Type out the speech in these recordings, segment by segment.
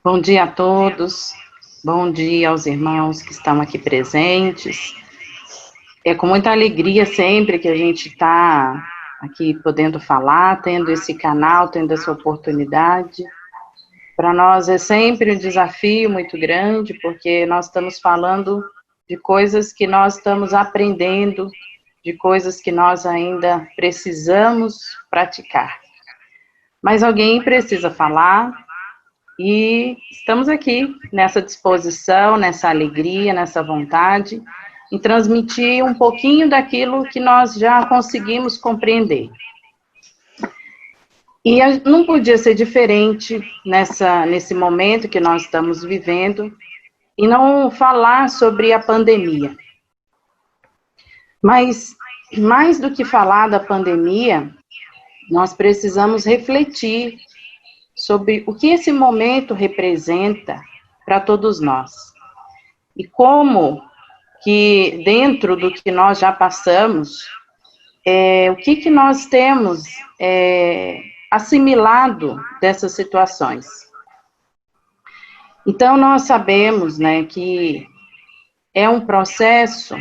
Bom dia a todos, bom dia aos irmãos que estão aqui presentes. É com muita alegria sempre que a gente está aqui podendo falar, tendo esse canal, tendo essa oportunidade. Para nós é sempre um desafio muito grande, porque nós estamos falando de coisas que nós estamos aprendendo, de coisas que nós ainda precisamos praticar. Mas alguém precisa falar. E estamos aqui nessa disposição, nessa alegria, nessa vontade, em transmitir um pouquinho daquilo que nós já conseguimos compreender. E não podia ser diferente nesse momento que nós estamos vivendo, e não falar sobre a pandemia. Mas, mais do que falar da pandemia, nós precisamos refletir sobre o que esse momento representa para todos nós. E como que, dentro do que nós já passamos, o que nós temos assimilado dessas situações. Então, nós sabemos, né, que é um processo,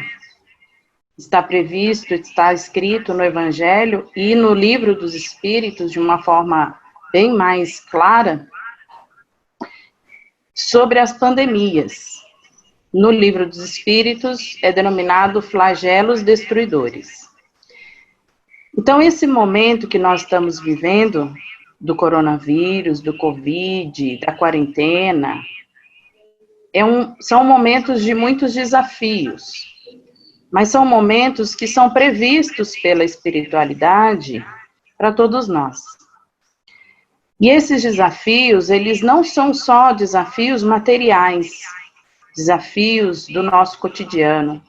está previsto, está escrito no Evangelho e no Livro dos Espíritos, de uma forma bem mais clara, sobre as pandemias. No Livro dos Espíritos é denominado flagelos destruidores. Então, esse momento que nós estamos vivendo, do coronavírus, do Covid, da quarentena, são momentos de muitos desafios, mas são momentos que são previstos pela espiritualidade para todos nós. E esses desafios, eles não são só desafios materiais, desafios do nosso cotidiano,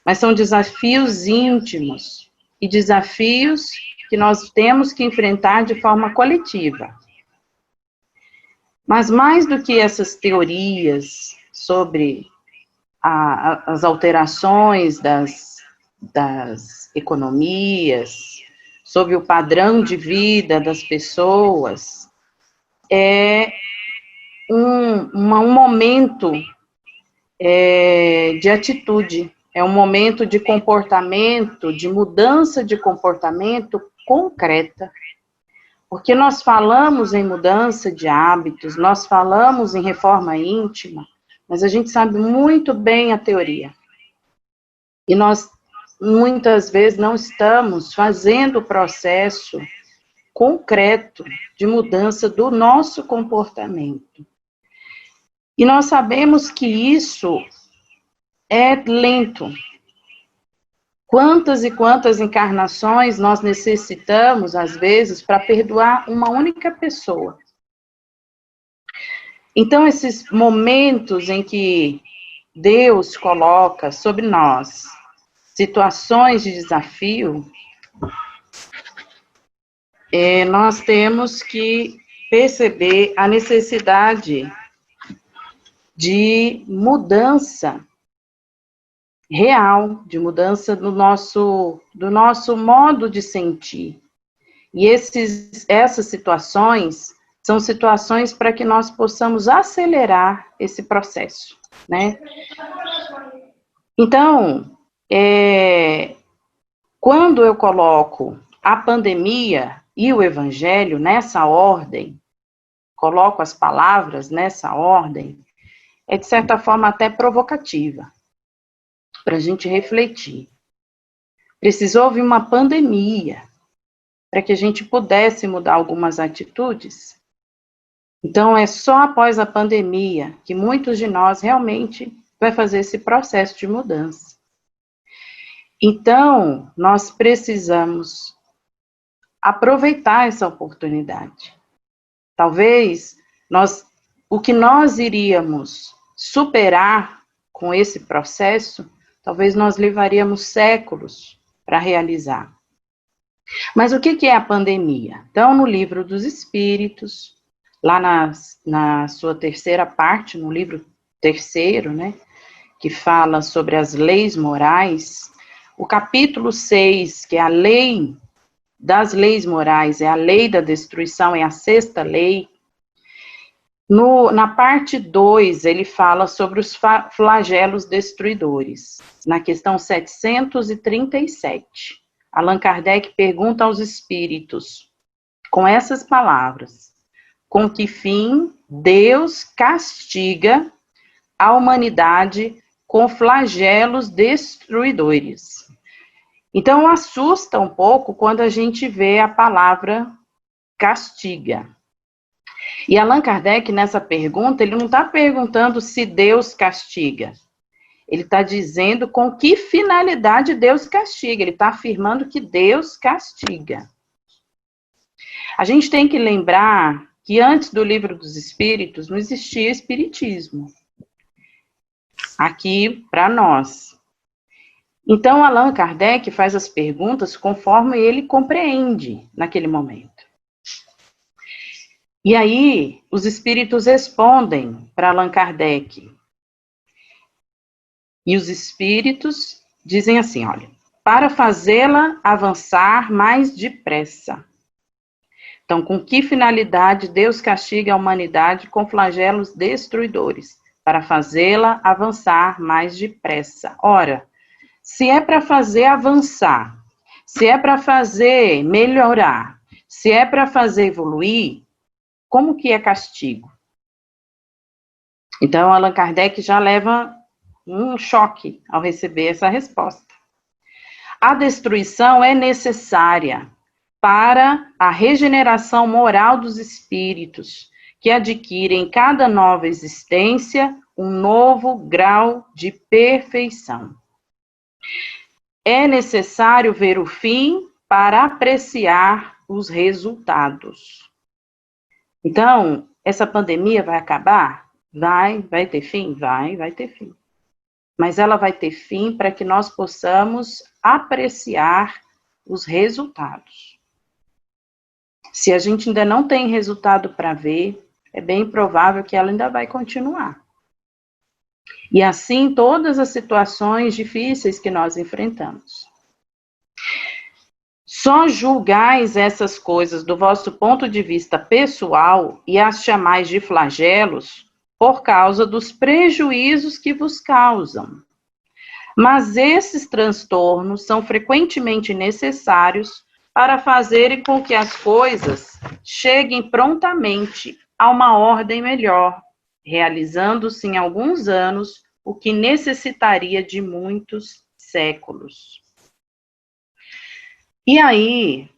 mas são desafios íntimos e desafios que nós temos que enfrentar de forma coletiva. Mas mais do que essas teorias sobre as alterações das economias, sobre o padrão de vida das pessoas, é um momento de atitude, é um momento de comportamento, de mudança de comportamento concreta. Porque nós falamos em mudança de hábitos, nós falamos em reforma íntima, mas a gente sabe muito bem a teoria. E nós, muitas vezes, não estamos fazendo o processo concreto de mudança do nosso comportamento. E nós sabemos que isso é lento. Quantas e quantas encarnações nós necessitamos, às vezes, para perdoar uma única pessoa? Então, esses momentos em que Deus coloca sobre nós situações de desafio, nós temos que perceber a necessidade de mudança real, de mudança do nosso modo de sentir. E essas situações são situações para que nós possamos acelerar esse processo, né? Então, quando eu coloco a pandemia e o Evangelho nessa ordem, coloco as palavras nessa ordem, é de certa forma até provocativa, para a gente refletir. Precisou vir uma pandemia para que a gente pudesse mudar algumas atitudes? Então, é só após a pandemia que muitos de nós realmente vai fazer esse processo de mudança. Então, nós precisamos aproveitar essa oportunidade. Talvez o que nós iríamos superar com esse processo, talvez nós levaríamos séculos para realizar. Mas o que é a pandemia? Então, no Livro dos Espíritos, lá na sua terceira parte, no livro terceiro, né, que fala sobre as leis morais, o capítulo 6, que é a lei das leis morais, é a lei da destruição, é a sexta lei, Na parte 2, ele fala sobre os flagelos destruidores. Na questão 737, Allan Kardec pergunta aos espíritos, com essas palavras: com que fim Deus castiga a humanidade com flagelos destruidores? Então, assusta um pouco quando a gente vê a palavra castiga. E Allan Kardec, nessa pergunta, ele não está perguntando se Deus castiga. Ele está dizendo com que finalidade Deus castiga. Ele está afirmando que Deus castiga. A gente tem que lembrar que antes do Livro dos Espíritos não existia espiritismo. Aqui, para nós. Então, Allan Kardec faz as perguntas conforme ele compreende naquele momento. E aí, os espíritos respondem para Allan Kardec. E os espíritos dizem assim, olha, para fazê-la avançar mais depressa. Então, com que finalidade Deus castiga a humanidade com flagelos destruidores? Para fazê-la avançar mais depressa. Ora, se é para fazer avançar, se é para fazer melhorar, se é para fazer evoluir, como que é castigo? Então, Allan Kardec já leva um choque ao receber essa resposta. A destruição é necessária para a regeneração moral dos espíritos, que adquirem em cada nova existência um novo grau de perfeição. É necessário ver o fim para apreciar os resultados. Então, essa pandemia vai acabar? Vai ter fim? Vai ter fim. Mas ela vai ter fim para que nós possamos apreciar os resultados. Se a gente ainda não tem resultado para ver, é bem provável que ela ainda vai continuar. E assim, todas as situações difíceis que nós enfrentamos. Só julgais essas coisas do vosso ponto de vista pessoal e as chamais de flagelos por causa dos prejuízos que vos causam. Mas esses transtornos são frequentemente necessários para fazerem com que as coisas cheguem prontamente a uma ordem melhor, realizando-se em alguns anos o que necessitaria de muitos séculos. E aí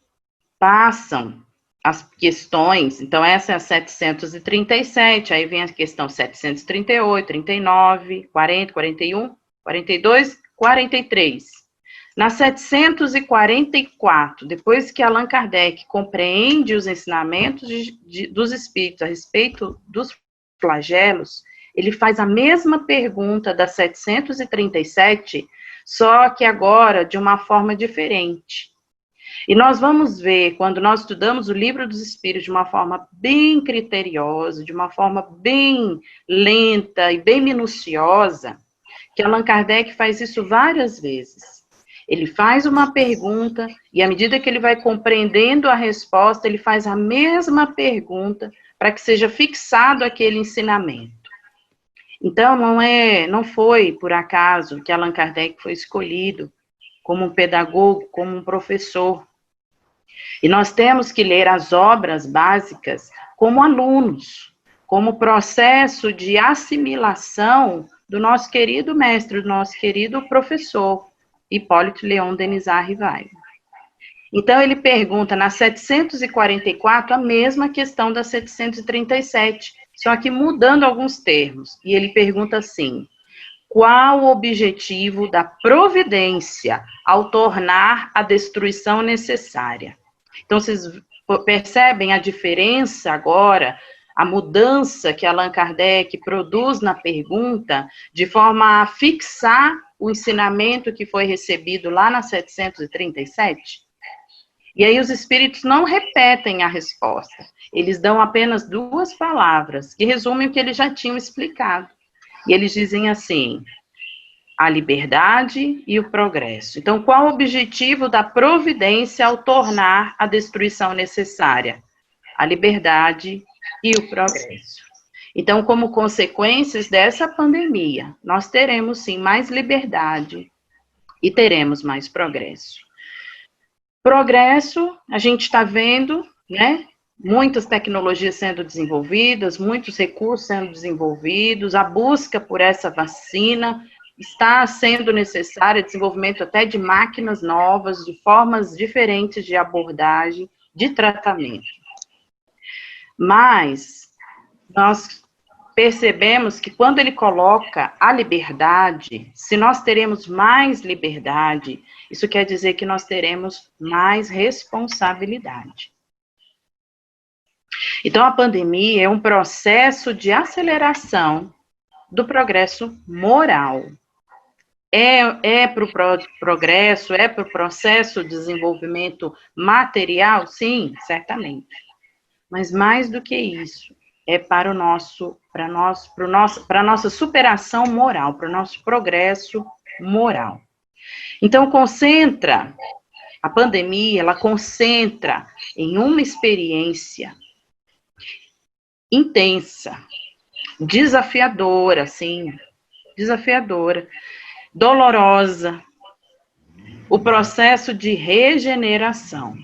passam as questões, então essa é a 737, aí vem a questão 738, 39, 40, 41, 42, 43. Na 744, depois que Allan Kardec compreende os ensinamentos dos espíritos a respeito dos flagelos, ele faz a mesma pergunta da 737, só que agora de uma forma diferente. E nós vamos ver, quando nós estudamos o Livro dos Espíritos de uma forma bem criteriosa, de uma forma bem lenta e bem minuciosa, que Allan Kardec faz isso várias vezes. Ele faz uma pergunta e, à medida que ele vai compreendendo a resposta, ele faz a mesma pergunta para que seja fixado aquele ensinamento. Então, não foi por acaso que Allan Kardec foi escolhido como um pedagogo, como um professor. E nós temos que ler as obras básicas como alunos, como processo de assimilação do nosso querido mestre, do nosso querido professor, Hipólito Leon Denisard Rivaio. Então, ele pergunta na 744 a mesma questão da 737, só que mudando alguns termos. E ele pergunta assim: qual o objetivo da providência ao tornar a destruição necessária? Então, vocês percebem a diferença agora, a mudança que Allan Kardec produz na pergunta, de forma a fixar o ensinamento que foi recebido lá na 737? E aí os espíritos não repetem a resposta, eles dão apenas duas palavras, que resumem o que eles já tinham explicado. E eles dizem assim: a liberdade e o progresso. Então, qual o objetivo da providência ao tornar a destruição necessária? A liberdade e o progresso. Então, como consequências dessa pandemia, nós teremos sim mais liberdade e teremos mais progresso. Progresso, a gente está vendo, né? Muitas tecnologias sendo desenvolvidas, muitos recursos sendo desenvolvidos, a busca por essa vacina está sendo necessária, desenvolvimento até de máquinas novas, de formas diferentes de abordagem, de tratamento. Mas nós percebemos que quando ele coloca a liberdade, se nós teremos mais liberdade, isso quer dizer que nós teremos mais responsabilidade. Então, a pandemia é um processo de aceleração do progresso moral. É para o progresso, é para o processo de desenvolvimento material? Sim, certamente. Mas mais do que isso, é para a nossa superação moral, para o nosso progresso moral. Então, a pandemia, ela concentra em uma experiência intensa, desafiadora, sim, desafiadora, dolorosa, o processo de regeneração.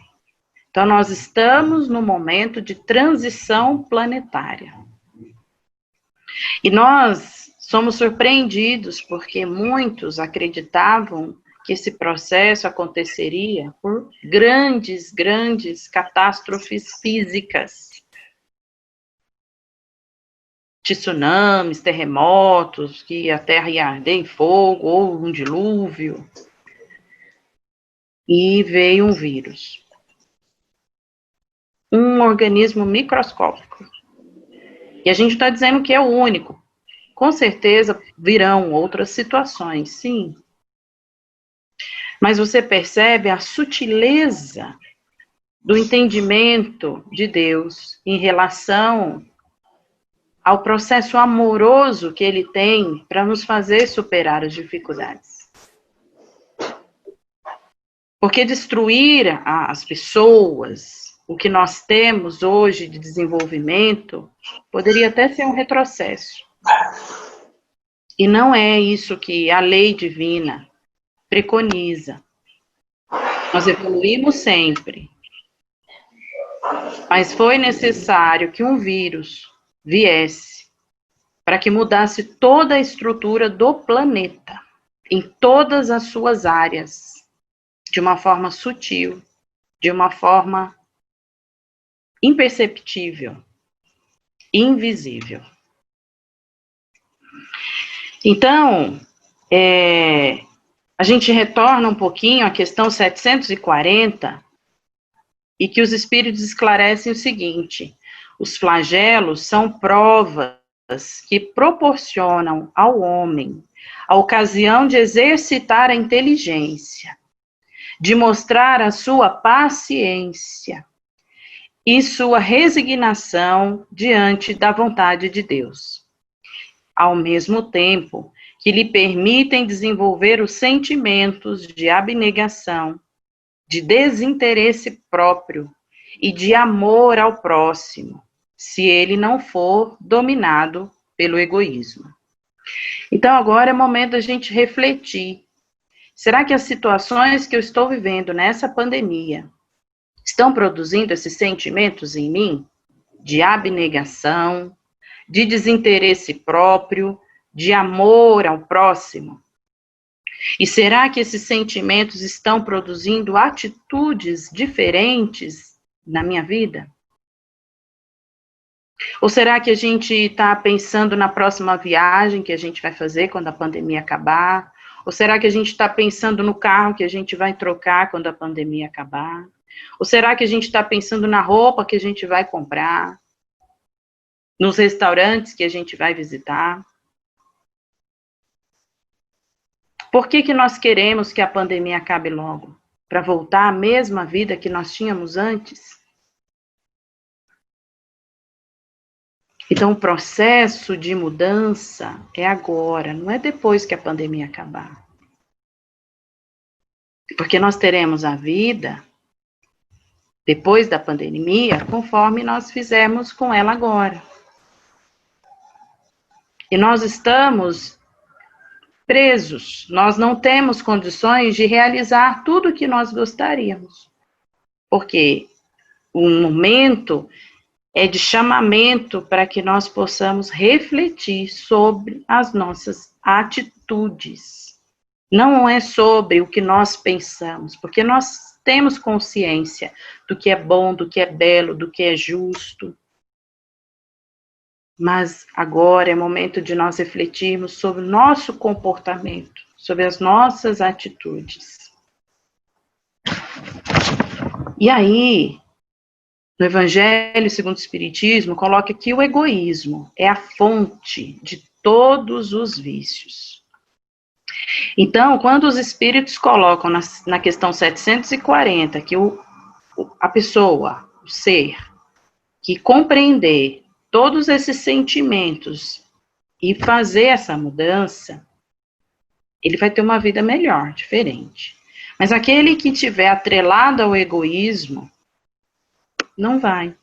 Então, nós estamos no momento de transição planetária. E nós somos surpreendidos porque muitos acreditavam que esse processo aconteceria por grandes catástrofes físicas. Tsunamis, terremotos, que a Terra ia arder em fogo, ou um dilúvio. E veio um vírus. Um organismo microscópico. E a gente está dizendo que é o único. Com certeza virão outras situações, sim. Mas você percebe a sutileza do entendimento de Deus em relação ao processo amoroso que Ele tem para nos fazer superar as dificuldades. Porque destruir as pessoas, o que nós temos hoje de desenvolvimento, poderia até ser um retrocesso. E não é isso que a lei divina preconiza. Nós evoluímos sempre. Mas foi necessário que um vírus viesse para que mudasse toda a estrutura do planeta, em todas as suas áreas, de uma forma sutil, de uma forma imperceptível, invisível. Então, a gente retorna um pouquinho à questão 740, e que os espíritos esclarecem o seguinte: os flagelos são provas que proporcionam ao homem a ocasião de exercitar a inteligência, de mostrar a sua paciência e sua resignação diante da vontade de Deus, ao mesmo tempo que lhe permitem desenvolver os sentimentos de abnegação, de desinteresse próprio e de amor ao próximo, se ele não for dominado pelo egoísmo. Então, agora é momento da gente refletir. Será que as situações que eu estou vivendo nessa pandemia estão produzindo esses sentimentos em mim? De abnegação, de desinteresse próprio, de amor ao próximo? E será que esses sentimentos estão produzindo atitudes diferentes na minha vida? Ou será que a gente está pensando na próxima viagem que a gente vai fazer quando a pandemia acabar? Ou será que a gente está pensando no carro que a gente vai trocar quando a pandemia acabar? Ou será que a gente está pensando na roupa que a gente vai comprar? Nos restaurantes que a gente vai visitar? Por que nós queremos que a pandemia acabe logo? Para voltar à mesma vida que nós tínhamos antes? Então, o processo de mudança é agora, não é depois que a pandemia acabar. Porque nós teremos a vida depois da pandemia, conforme nós fizemos com ela agora. E nós estamos presos, nós não temos condições de realizar tudo o que nós gostaríamos. Porque o momento é de chamamento para que nós possamos refletir sobre as nossas atitudes. Não é sobre o que nós pensamos, porque nós temos consciência do que é bom, do que é belo, do que é justo. Mas agora é momento de nós refletirmos sobre o nosso comportamento, sobre as nossas atitudes. E aí, no Evangelho segundo o Espiritismo, coloca que o egoísmo é a fonte de todos os vícios. Então, quando os espíritos colocam na questão 740 que a pessoa, o ser, que compreender todos esses sentimentos e fazer essa mudança, ele vai ter uma vida melhor, diferente. Mas aquele que tiver atrelado ao egoísmo, não vai.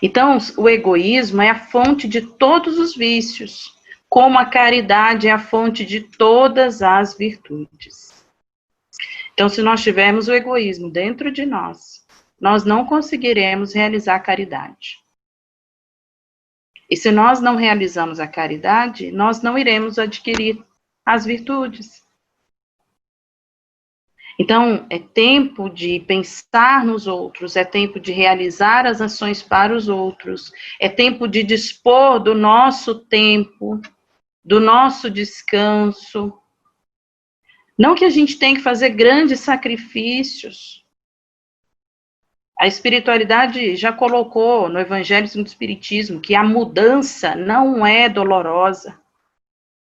Então, o egoísmo é a fonte de todos os vícios, como a caridade é a fonte de todas as virtudes. Então, se nós tivermos o egoísmo dentro de nós, nós não conseguiremos realizar a caridade. E se nós não realizamos a caridade, nós não iremos adquirir as virtudes. Então, é tempo de pensar nos outros, é tempo de realizar as ações para os outros, é tempo de dispor do nosso tempo, do nosso descanso. Não que a gente tenha que fazer grandes sacrifícios. A espiritualidade já colocou no Evangelho segundo o Espiritismo que a mudança não é dolorosa,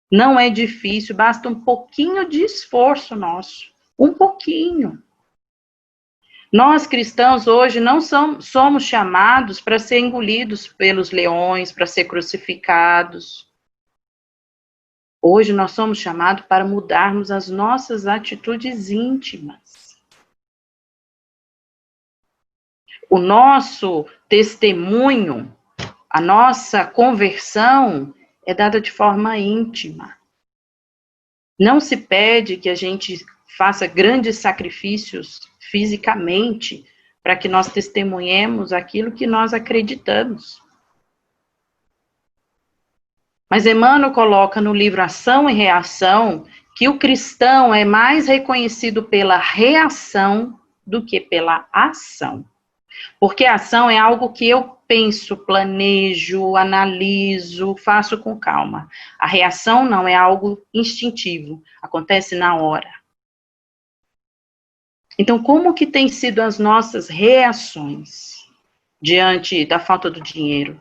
não é difícil, basta um pouquinho de esforço nosso. Um pouquinho. Nós cristãos hoje não somos chamados para ser engolidos pelos leões, para ser crucificados. Hoje nós somos chamados para mudarmos as nossas atitudes íntimas. O nosso testemunho, a nossa conversão é dada de forma íntima. Não se pede que a gente faça grandes sacrifícios fisicamente para que nós testemunhemos aquilo que nós acreditamos. Mas Emmanuel coloca no livro Ação e Reação que o cristão é mais reconhecido pela reação do que pela ação. Porque a ação é algo que eu penso, planejo, analiso, faço com calma. A reação não, é algo instintivo, acontece na hora. Então, como que tem sido as nossas reações diante da falta do dinheiro,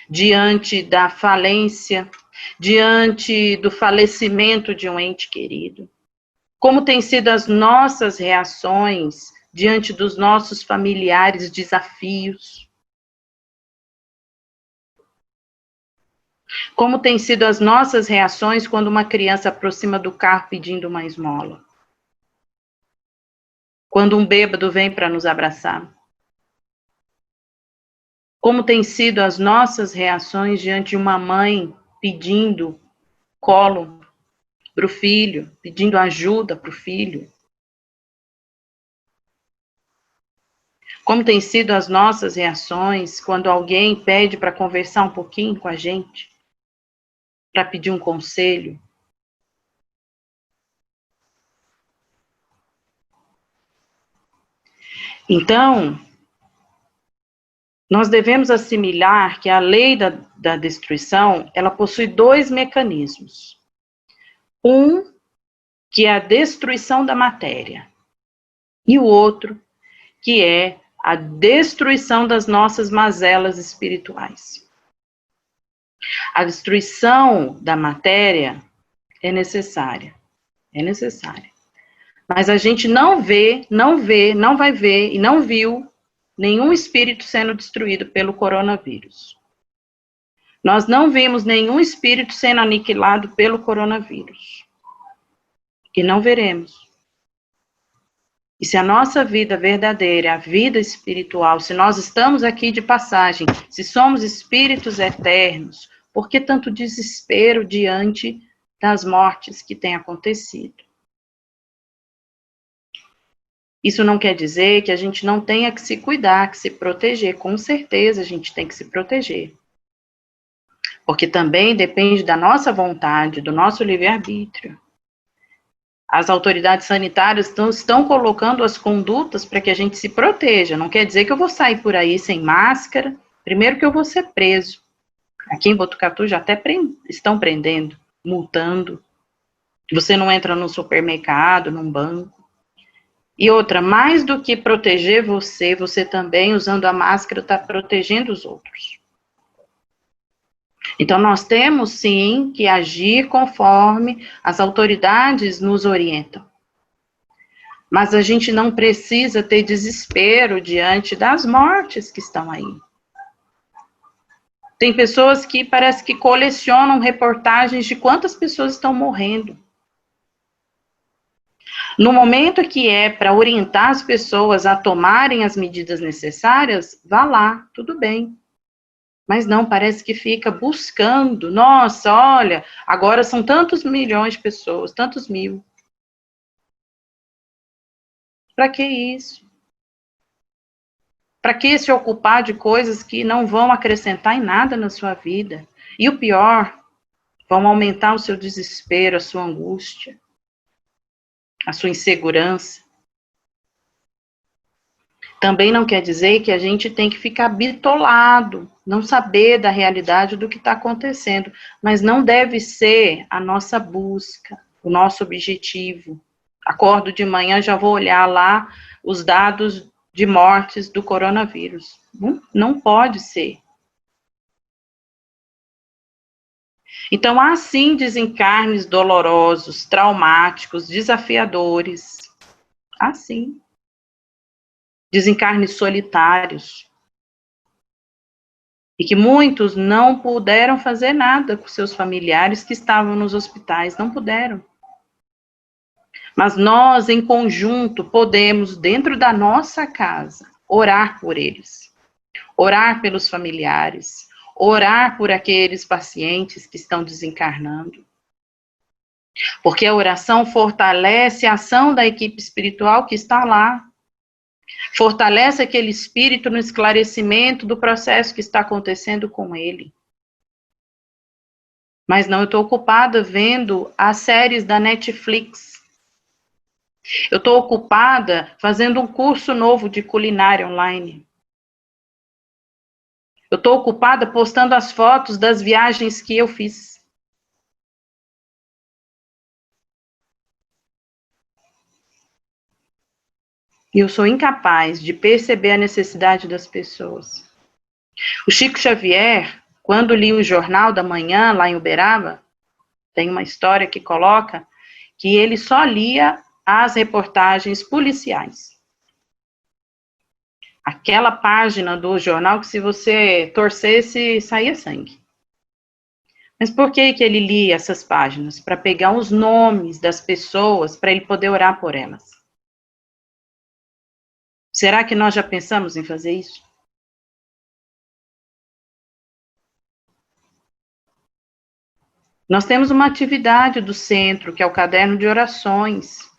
diante da falência, diante do falecimento de um ente querido? Como tem sido as nossas reações diante dos nossos familiares desafios? Como tem sido as nossas reações quando uma criança aproxima do carro pedindo uma esmola? Quando um bêbado vem para nos abraçar? Como tem sido as nossas reações diante de uma mãe pedindo colo para o filho, pedindo ajuda para o filho? Como tem sido as nossas reações quando alguém pede para conversar um pouquinho com a gente? Para pedir um conselho? Então, nós devemos assimilar que a lei da destruição, ela possui dois mecanismos. Um, que é a destruição da matéria, e o outro, que é a destruição das nossas mazelas espirituais. A destruição da matéria é necessária. Mas a gente não vai ver e não viu nenhum espírito sendo destruído pelo coronavírus. Nós não vimos nenhum espírito sendo aniquilado pelo coronavírus. E não veremos. E se a nossa vida verdadeira, a vida espiritual, se nós estamos aqui de passagem, se somos espíritos eternos, Por que tanto desespero diante das mortes que têm acontecido? Isso não quer dizer que a gente não tenha que se cuidar, que se proteger. Com certeza a gente tem que se proteger. Porque também depende da nossa vontade, do nosso livre-arbítrio. As autoridades sanitárias estão colocando as condutas para que a gente se proteja. Não quer dizer que eu vou sair por aí sem máscara. Primeiro que eu vou ser preso. Aqui em Botucatu já até estão prendendo, multando. Você não entra no supermercado, num banco. E outra, mais do que proteger você, você também, usando a máscara, está protegendo os outros. Então, nós temos, sim, que agir conforme as autoridades nos orientam. Mas a gente não precisa ter desespero diante das mortes que estão aí. Tem pessoas que parece que colecionam reportagens de quantas pessoas estão morrendo. No momento que é para orientar as pessoas a tomarem as medidas necessárias, vá lá, tudo bem. Mas não, parece que fica buscando, nossa, olha, agora são tantos milhões de pessoas, tantos mil. Para que isso? Para que se ocupar de coisas que não vão acrescentar em nada na sua vida? E o pior, vão aumentar o seu desespero, a sua angústia, a sua insegurança. Também não quer dizer que a gente tem que ficar bitolado, não saber da realidade do que está acontecendo, mas não deve ser a nossa busca, o nosso objetivo. Acordo de manhã, já vou olhar lá os dados de mortes do coronavírus. Não pode ser. Então, há sim desencarnes dolorosos, traumáticos, desafiadores. Há sim. Desencarnes solitários. E que muitos não puderam fazer nada com seus familiares que estavam nos hospitais, não puderam. Mas nós, em conjunto, podemos, dentro da nossa casa, orar por eles. Orar pelos familiares. Orar por aqueles pacientes que estão desencarnando. Porque a oração fortalece a ação da equipe espiritual que está lá. Fortalece aquele espírito no esclarecimento do processo que está acontecendo com ele. Mas não, eu estou ocupada vendo as séries da Netflix. Eu estou ocupada fazendo um curso novo de culinária online. Eu estou ocupada postando as fotos das viagens que eu fiz. E eu sou incapaz de perceber a necessidade das pessoas. O Chico Xavier, quando li o Jornal da Manhã, lá em Uberaba, tem uma história que coloca que ele só lia as reportagens policiais. Aquela página do jornal que se você torcesse, saía sangue. Mas por que ele lia essas páginas? Para pegar os nomes das pessoas, para ele poder orar por elas. Será que nós já pensamos em fazer isso? Nós temos uma atividade do centro, que é o caderno de orações.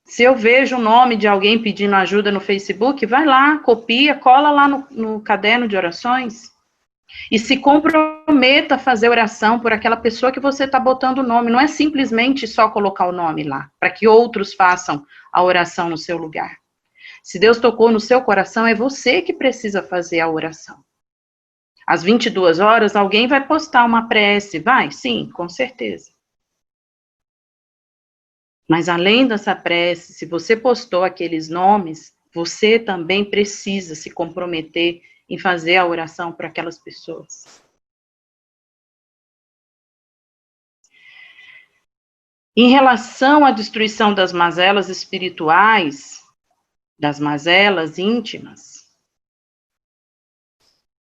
Se eu vejo o nome de alguém pedindo ajuda no Facebook, vai lá, copia, cola lá no caderno de orações. E se comprometa a fazer oração por aquela pessoa que você está botando o nome. Não é simplesmente só colocar o nome lá, para que outros façam a oração no seu lugar. Se Deus tocou no seu coração, é você que precisa fazer a oração. Às 22 horas, alguém vai postar uma prece. Vai? Sim, com certeza. Mas além dessa prece, se você postou aqueles nomes, você também precisa se comprometer em fazer a oração para aquelas pessoas. Em relação à destruição das mazelas espirituais, das mazelas íntimas,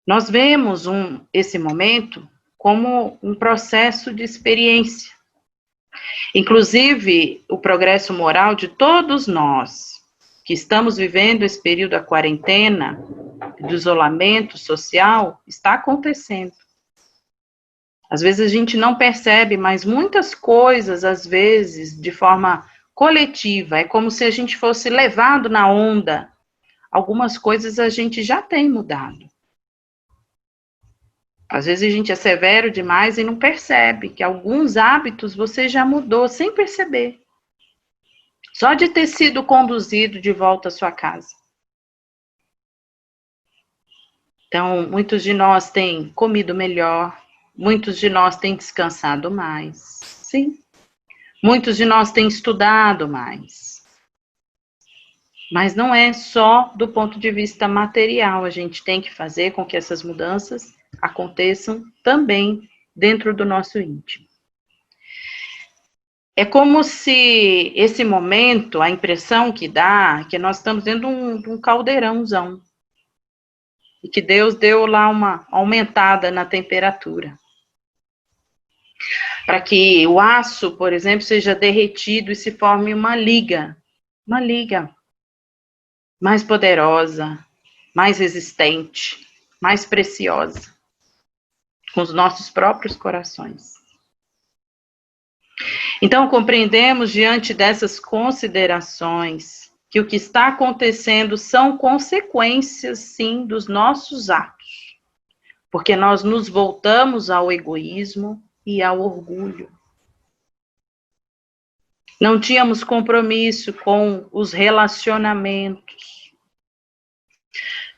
nós vemos esse momento como um processo de experiência. Inclusive, o progresso moral de todos nós que estamos vivendo esse período da quarentena, do isolamento social está acontecendo. Às vezes a gente não percebe, mas muitas coisas, às vezes, de forma coletiva, é como se a gente fosse levado na onda. Algumas coisas a gente já tem mudado. Às vezes a gente é severo demais e não percebe que alguns hábitos você já mudou sem perceber. Só de ter sido conduzido de volta à sua casa. Então, muitos de nós têm comido melhor, muitos de nós têm descansado mais, sim. Muitos de nós têm estudado mais. Mas não é só do ponto de vista material, a gente tem que fazer com que essas mudanças aconteçam também dentro do nosso íntimo. É como se esse momento, a impressão que dá, é que nós estamos dentro de um caldeirãozão. E que Deus deu lá uma aumentada na temperatura. Para que o aço, por exemplo, seja derretido e se forme uma liga mais poderosa, mais resistente, mais preciosa, com os nossos próprios corações. Então, compreendemos diante dessas considerações que o que está acontecendo são consequências, sim, dos nossos atos, porque nós nos voltamos ao egoísmo e ao orgulho. Não tínhamos compromisso com os relacionamentos.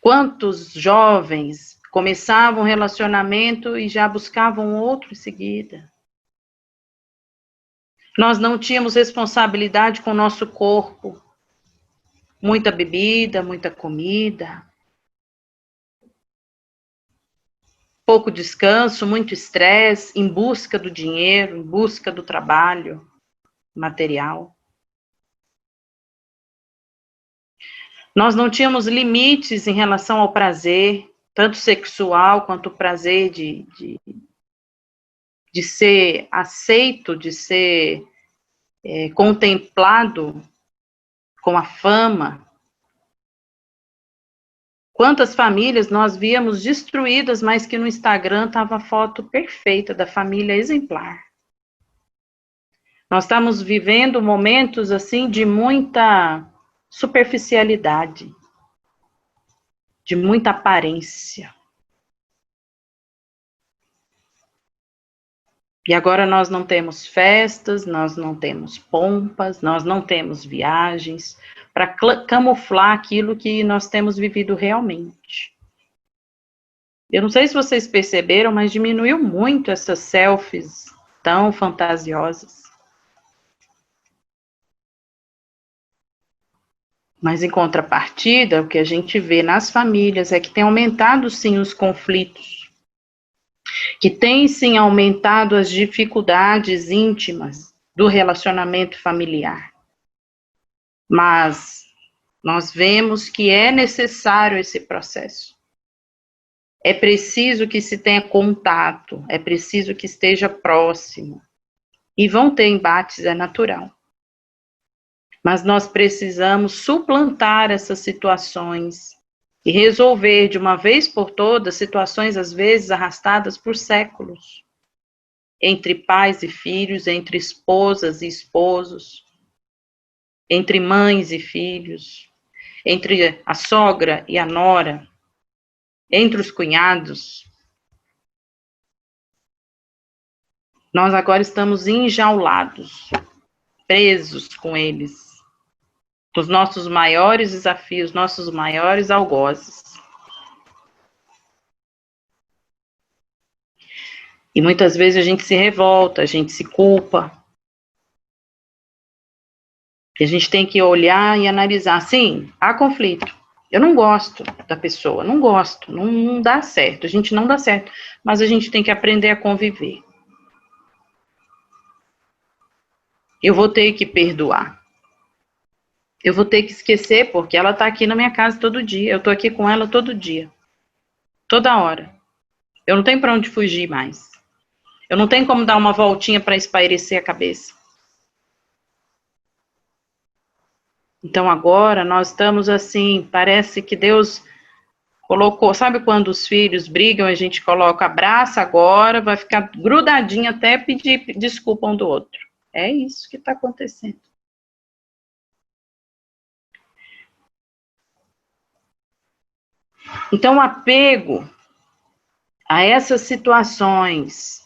Quantos jovens começavam um relacionamento e já buscavam outro em seguida? Nós não tínhamos responsabilidade com o nosso corpo. Muita bebida, muita comida. Pouco descanso, muito estresse, em busca do dinheiro, em busca do trabalho material. Nós não tínhamos limites em relação ao prazer, tanto sexual quanto o prazer de ser aceito, de ser contemplado com a fama. Quantas famílias nós víamos destruídas, mas que no Instagram estava a foto perfeita da família exemplar. Nós estamos vivendo momentos assim de muita superficialidade, de muita aparência. E agora nós não temos festas, nós não temos pompas, nós não temos viagens para camuflar aquilo que nós temos vivido realmente. Eu não sei se vocês perceberam, mas diminuiu muito essas selfies tão fantasiosas. Mas em contrapartida, o que a gente vê nas famílias é que tem aumentado sim os conflitos, que tem sim aumentado as dificuldades íntimas do relacionamento familiar. Mas nós vemos que é necessário esse processo. É preciso que se tenha contato, é preciso que esteja próximo. E vão ter embates, é natural. Mas nós precisamos suplantar essas situações e resolver de uma vez por todas situações, às vezes, arrastadas por séculos. Entre pais e filhos, entre esposas e esposos, entre mães e filhos, entre a sogra e a nora, entre os cunhados. Nós agora estamos enjaulados, presos com eles. Os nossos maiores desafios, nossos maiores algozes. E muitas vezes a gente se revolta, a gente se culpa. E a gente tem que olhar e analisar. Sim, há conflito. Eu não gosto da pessoa, não gosto, não dá certo, a gente não dá certo. Mas a gente tem que aprender a conviver. Eu vou ter que perdoar. Eu vou ter que esquecer, porque ela está aqui na minha casa todo dia. Eu estou aqui com ela todo dia. Toda hora. Eu não tenho para onde fugir mais. Eu não tenho como dar uma voltinha para espairecer a cabeça. Então agora nós estamos assim, parece que Deus Colocou, sabe quando os filhos brigam, a gente coloca abraça agora, vai ficar grudadinho até pedir desculpa um do outro. É isso que está acontecendo. Então, o apego a essas situações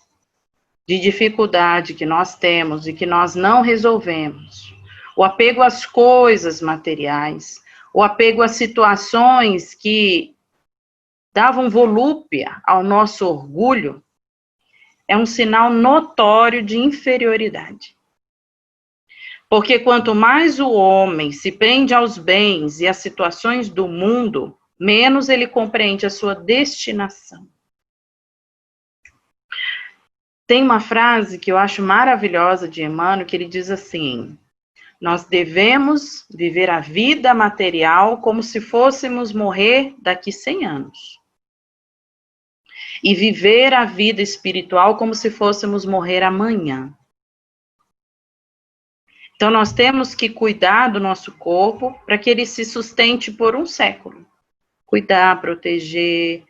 de dificuldade que nós temos e que nós não resolvemos, o apego às coisas materiais, o apego às situações que davam volúpia ao nosso orgulho, é um sinal notório de inferioridade. Porque quanto mais o homem se prende aos bens e às situações do mundo, menos ele compreende a sua destinação. Tem uma frase que eu acho maravilhosa de Emmanuel, que ele diz assim: nós devemos viver a vida material como se fôssemos morrer daqui 100 anos. E viver a vida espiritual como se fôssemos morrer amanhã. Então, nós temos que cuidar do nosso corpo para que ele se sustente por um século. Cuidar, proteger,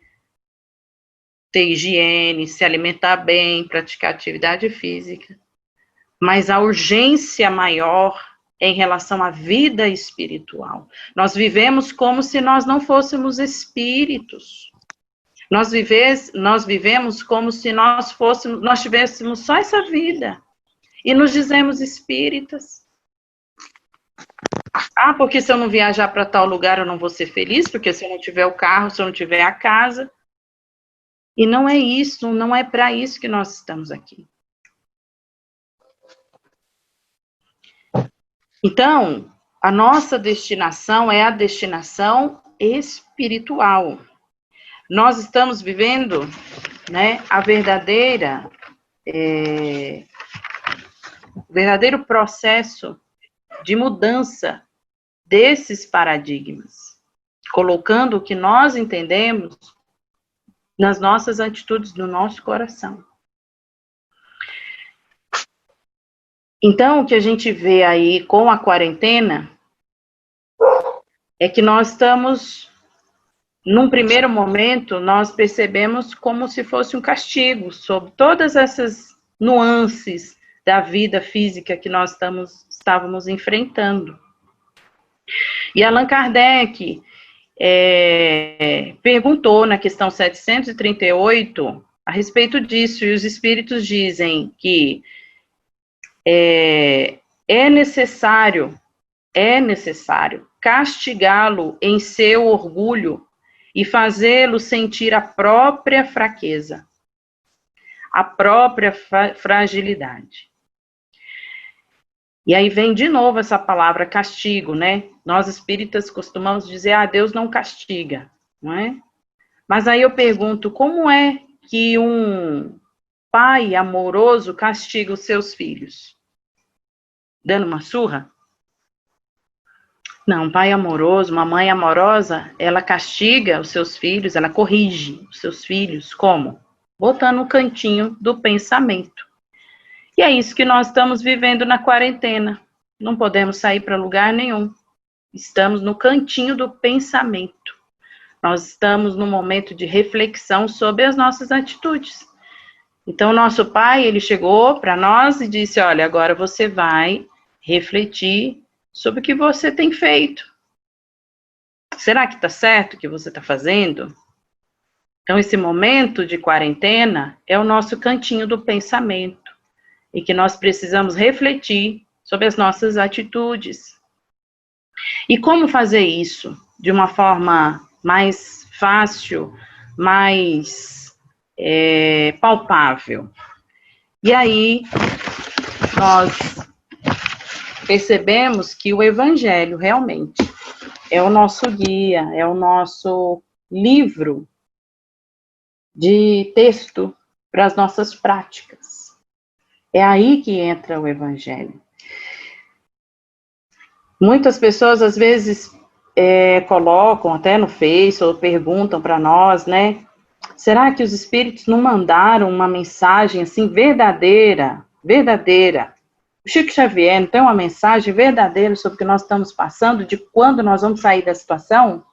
ter higiene, se alimentar bem, praticar atividade física. Mas a urgência maior é em relação à vida espiritual. Nós vivemos como se nós não fôssemos espíritos. Nós vivemos como se nós tivéssemos só essa vida. E nos dizemos espíritas. Ah, porque se eu não viajar para tal lugar eu não vou ser feliz, porque se eu não tiver o carro, se eu não tiver a casa. E não é isso, não é para isso que nós estamos aqui. Então, a nossa destinação é a destinação espiritual. Nós estamos vivendo, né, o verdadeiro processo de mudança desses paradigmas, colocando o que nós entendemos nas nossas atitudes, no nosso coração. Então, o que a gente vê aí com a quarentena é que nós estamos, num primeiro momento, nós percebemos como se fosse um castigo sobre todas essas nuances da vida física que nós estávamos enfrentando. E Allan Kardec perguntou na questão 738 a respeito disso, e os espíritos dizem que é necessário castigá-lo em seu orgulho e fazê-lo sentir a própria fraqueza, a própria fragilidade. E aí vem de novo essa palavra castigo, né? Nós espíritas costumamos dizer, Deus não castiga, não é? Mas aí eu pergunto, como é que um pai amoroso castiga os seus filhos? Dando uma surra? Não, um pai amoroso, uma mãe amorosa, ela castiga os seus filhos, ela corrige os seus filhos, como? Botando no cantinho do pensamento. E é isso que nós estamos vivendo na quarentena. Não podemos sair para lugar nenhum. Estamos no cantinho do pensamento. Nós estamos num momento de reflexão sobre as nossas atitudes. Então, nosso pai, ele chegou para nós e disse, olha, agora você vai refletir sobre o que você tem feito. Será que está certo o que você está fazendo? Então, esse momento de quarentena é o nosso cantinho do pensamento e que nós precisamos refletir sobre as nossas atitudes. E como fazer isso de uma forma mais fácil, mais palpável? E aí, nós percebemos que o Evangelho realmente é o nosso guia, é o nosso livro de texto para as nossas práticas. É aí que entra o Evangelho. Muitas pessoas, às vezes, colocam até no Face ou perguntam para nós, né? Será que os espíritos não mandaram uma mensagem assim verdadeira? O Chico Xavier não tem uma mensagem verdadeira sobre o que nós estamos passando, de quando nós vamos sair da situação?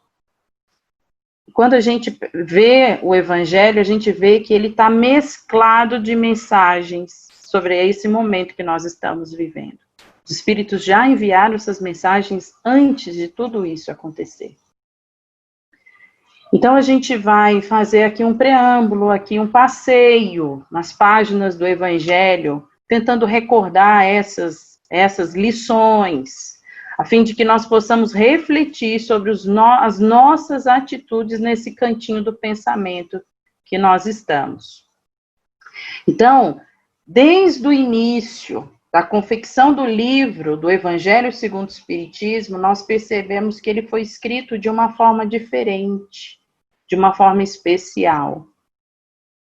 quando a gente vê o Evangelho, a gente vê que ele está mesclado de mensagens sobre esse momento que nós estamos vivendo. Os Espíritos já enviaram essas mensagens antes de tudo isso acontecer. Então, a gente vai fazer aqui um preâmbulo, aqui um passeio nas páginas do Evangelho, tentando recordar essas lições, a fim de que nós possamos refletir sobre as nossas atitudes nesse cantinho do pensamento que nós estamos. Então, desde o início da confecção do livro do Evangelho segundo o Espiritismo, nós percebemos que ele foi escrito de uma forma diferente, de uma forma especial.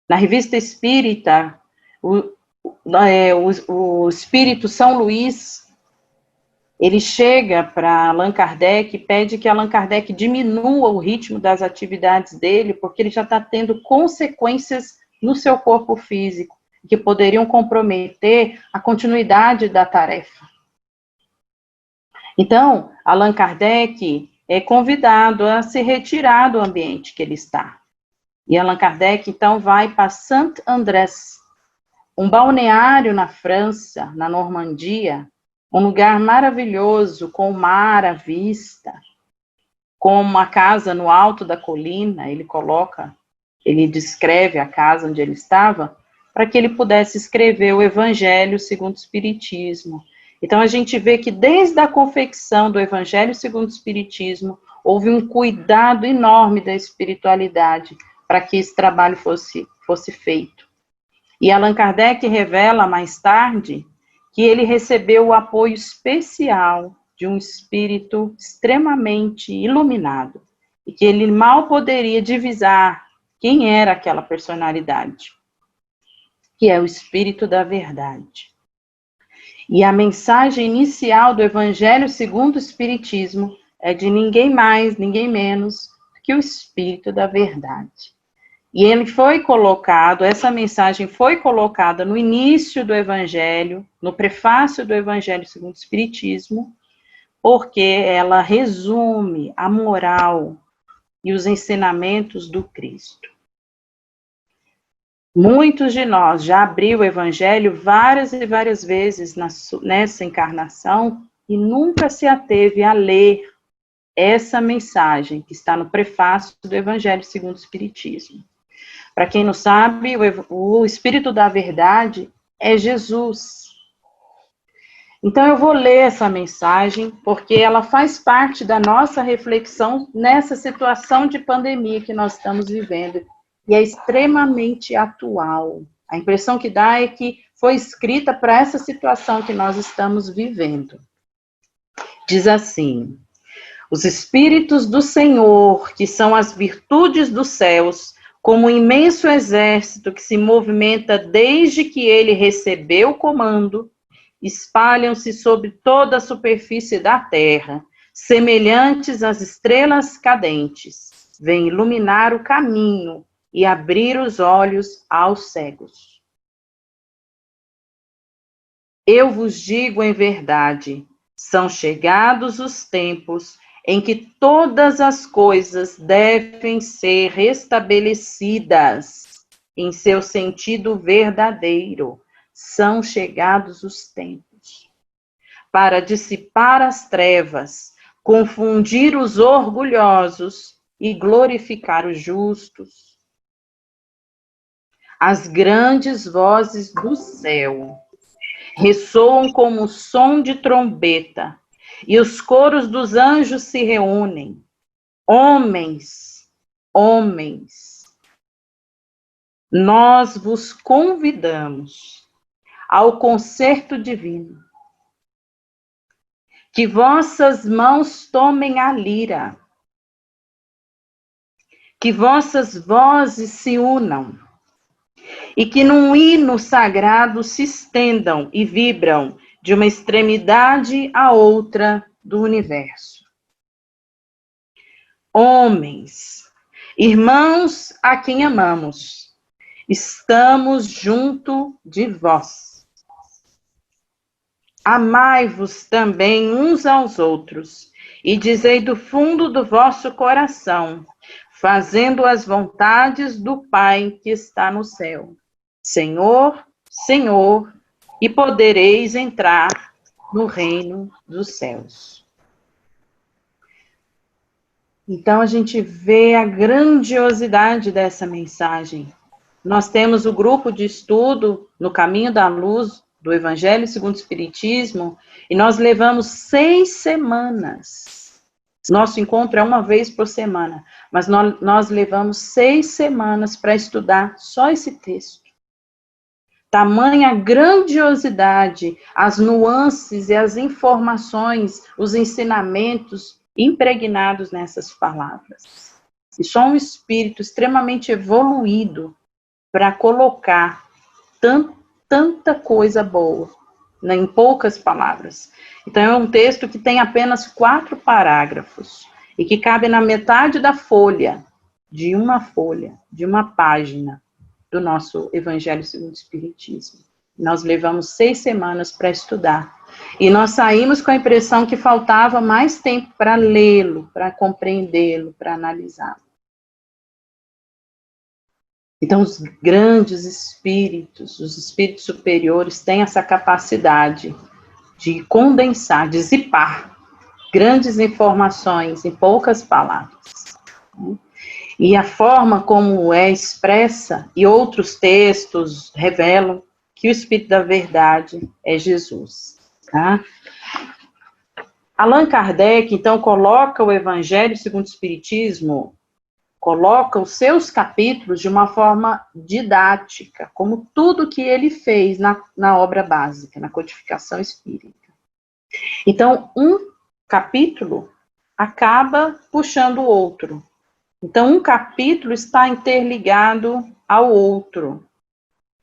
Na Revista Espírita, o Espírito São Luís, ele chega para Allan Kardec e pede que Allan Kardec diminua o ritmo das atividades dele, porque ele já está tendo consequências no seu corpo físico, que poderiam comprometer a continuidade da tarefa. Então, Allan Kardec é convidado a se retirar do ambiente que ele está. E Allan Kardec, então, vai para Saint-Andrés, um balneário na França, na Normandia, um lugar maravilhoso, com o mar à vista, com uma casa no alto da colina. Ele descreve a casa onde ele estava, para que ele pudesse escrever o Evangelho segundo o Espiritismo. Então, a gente vê que desde a confecção do Evangelho segundo o Espiritismo, houve um cuidado enorme da espiritualidade para que esse trabalho fosse feito. E Allan Kardec revela mais tarde que ele recebeu o apoio especial de um espírito extremamente iluminado, e que ele mal poderia divisar quem era aquela personalidade, que é o Espírito da Verdade. E a mensagem inicial do Evangelho segundo o Espiritismo é de ninguém mais, ninguém menos que o Espírito da Verdade. E ele foi colocado, essa mensagem foi colocada no início do Evangelho, no prefácio do Evangelho segundo o Espiritismo, porque ela resume a moral e os ensinamentos do Cristo. Muitos de nós já abriu o Evangelho várias e várias vezes nessa encarnação e nunca se ateve a ler essa mensagem que está no prefácio do Evangelho segundo o Espiritismo. Para quem não sabe, o Espírito da Verdade é Jesus. Então eu vou ler essa mensagem, porque ela faz parte da nossa reflexão nessa situação de pandemia que nós estamos vivendo. E é extremamente atual. A impressão que dá é que foi escrita para essa situação que nós estamos vivendo. Diz assim: os Espíritos do Senhor, que são as virtudes dos céus, como um imenso exército que se movimenta desde que ele recebeu o comando, espalham-se sobre toda a superfície da terra, semelhantes às estrelas cadentes, vêm iluminar o caminho e abrir os olhos aos cegos. Eu vos digo em verdade, são chegados os tempos em que todas as coisas devem ser restabelecidas em seu sentido verdadeiro. São chegados os tempos para dissipar as trevas, confundir os orgulhosos e glorificar os justos. As grandes vozes do céu ressoam como o som de trombeta, e os coros dos anjos se reúnem. Homens, nós vos convidamos ao concerto divino. Que vossas mãos tomem a lira, que vossas vozes se unam, e que num hino sagrado se estendam e vibram de uma extremidade à outra do universo. Homens, irmãos a quem amamos, estamos junto de vós. Amai-vos também uns aos outros, e dizei do fundo do vosso coração, fazendo as vontades do Pai que está no céu. Senhor, Senhor, e podereis entrar no reino dos céus. Então a gente vê a grandiosidade dessa mensagem. Nós temos o grupo de estudo no Caminho da Luz do Evangelho segundo o Espiritismo, e nós levamos 6 semanas. Nosso encontro é uma vez por semana, mas nós levamos 6 semanas para estudar só esse texto. Tamanha grandiosidade, as nuances e as informações, os ensinamentos impregnados nessas palavras. E só um espírito extremamente evoluído para colocar tanta coisa boa, né, em poucas palavras. Então é um texto que tem apenas 4 parágrafos e que cabe na metade da folha, de uma página do nosso Evangelho segundo o Espiritismo. Nós levamos 6 semanas para estudar. E nós saímos com a impressão que faltava mais tempo para lê-lo, para compreendê-lo, para analisá-lo. Então, os grandes espíritos, os espíritos superiores, têm essa capacidade de condensar, de zipar grandes informações em poucas palavras. E a forma como é expressa, e outros textos revelam que o Espírito da Verdade é Jesus. Tá? Allan Kardec, então, coloca o Evangelho segundo o Espiritismo, coloca os seus capítulos de uma forma didática, como tudo que ele fez na obra básica, na codificação espírita. Então, um capítulo acaba puxando o outro. Então, um capítulo está interligado ao outro.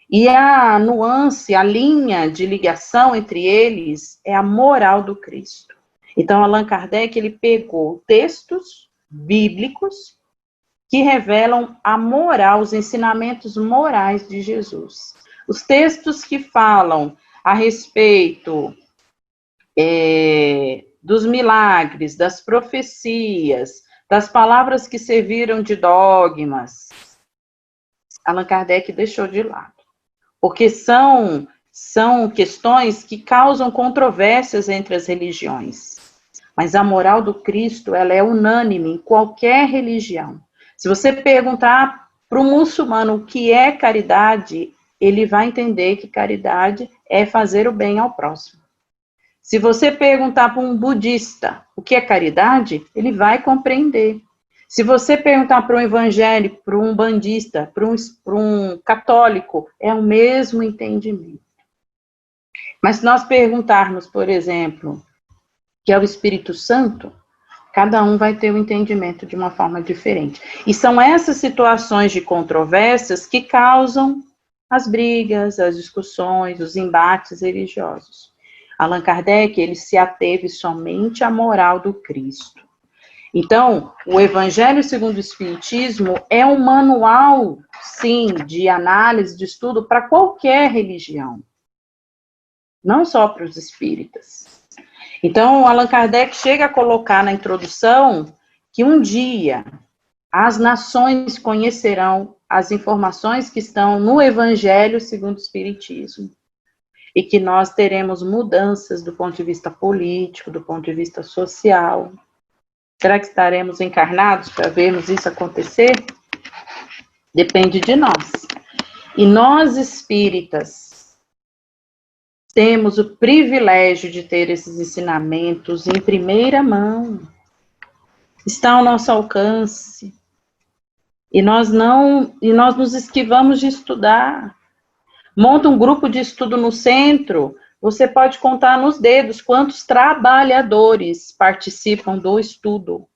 E a nuance, a linha de ligação entre eles é a moral do Cristo. Então, Allan Kardec, ele pegou textos bíblicos que revelam a moral, os ensinamentos morais de Jesus. Os textos que falam a respeito dos milagres, das profecias, das palavras que serviram de dogmas, Allan Kardec deixou de lado. Porque são questões que causam controvérsias entre as religiões. Mas a moral do Cristo, ela é unânime em qualquer religião. Se você perguntar para o muçulmano o que é caridade, ele vai entender que caridade é fazer o bem ao próximo. Se você perguntar para um budista o que é caridade, ele vai compreender. Se você perguntar para um evangélico, para um bandista, para um católico, é o mesmo entendimento. Mas se nós perguntarmos, por exemplo, que é o Espírito Santo, cada um vai ter um entendimento de uma forma diferente. E são essas situações de controvérsias que causam as brigas, as discussões, os embates religiosos. Allan Kardec, ele se ateve somente à moral do Cristo. Então, o Evangelho segundo o Espiritismo é um manual, sim, de análise, de estudo para qualquer religião. Não só para os espíritas. Então, Allan Kardec chega a colocar na introdução que um dia as nações conhecerão as informações que estão no Evangelho segundo o Espiritismo. E que nós teremos mudanças do ponto de vista político, do ponto de vista social. Será que estaremos encarnados para vermos isso acontecer? Depende de nós. E nós, espíritas, temos o privilégio de ter esses ensinamentos em primeira mão. Está ao nosso alcance. E nós nos esquivamos de estudar. Monta um grupo de estudo no centro, você pode contar nos dedos quantos trabalhadores participam do estudo.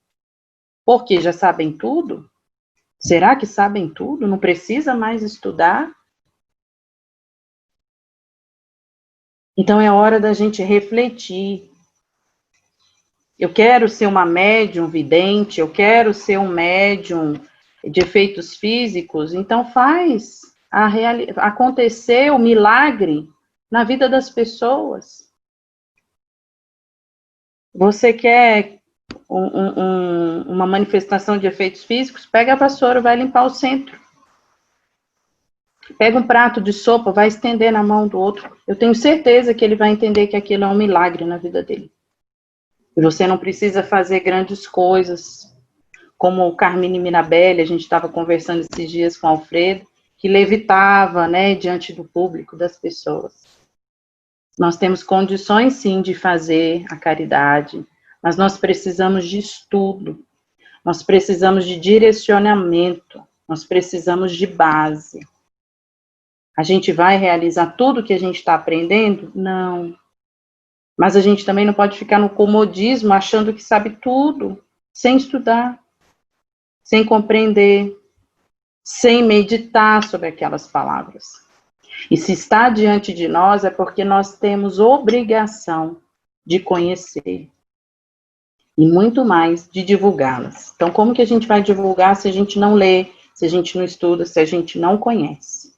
Porque já sabem tudo? Será que sabem tudo? Não precisa mais estudar? Então é hora da gente refletir. Eu quero ser uma médium vidente, eu quero ser um médium de efeitos físicos, então faz acontecer o milagre na vida das pessoas. Você quer uma manifestação de efeitos físicos, pega a vassoura, vai limpar o centro. Pega um prato de sopa, vai estender na mão do outro. Eu tenho certeza que ele vai entender que aquilo é um milagre na vida dele. E você não precisa fazer grandes coisas, como o Carmine Minabelli, a gente estava conversando esses dias com o Alfredo, que levitava, né, diante do público, das pessoas. Nós temos condições, sim, de fazer a caridade, mas nós precisamos de estudo, nós precisamos de direcionamento, nós precisamos de base. A gente vai realizar tudo que a gente está aprendendo? Não. Mas a gente também não pode ficar no comodismo, achando que sabe tudo, sem estudar, sem compreender, sem meditar sobre aquelas palavras. E se está diante de nós, é porque nós temos obrigação de conhecer. E muito mais de divulgá-las. Então, como que a gente vai divulgar se a gente não lê, se a gente não estuda, se a gente não conhece?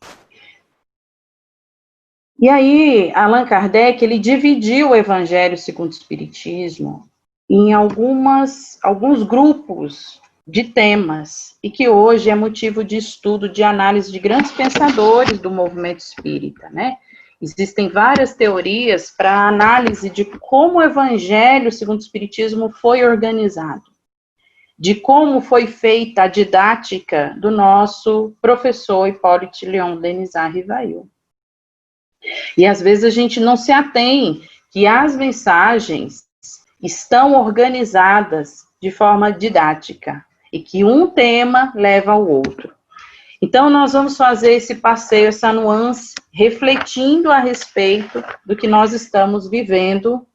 E aí, Allan Kardec, ele dividiu o Evangelho segundo o Espiritismo em alguns grupos de temas, e que hoje é motivo de estudo, de análise de grandes pensadores do movimento espírita, né? Existem várias teorias para análise de como o Evangelho segundo o Espiritismo foi organizado, de como foi feita a didática do nosso professor Hipólito Léon Denisard Rivail. E às vezes a gente não se atém que as mensagens estão organizadas de forma didática e que um tema leva ao outro. Então, nós vamos fazer esse passeio, essa nuance, refletindo a respeito do que nós estamos vivendo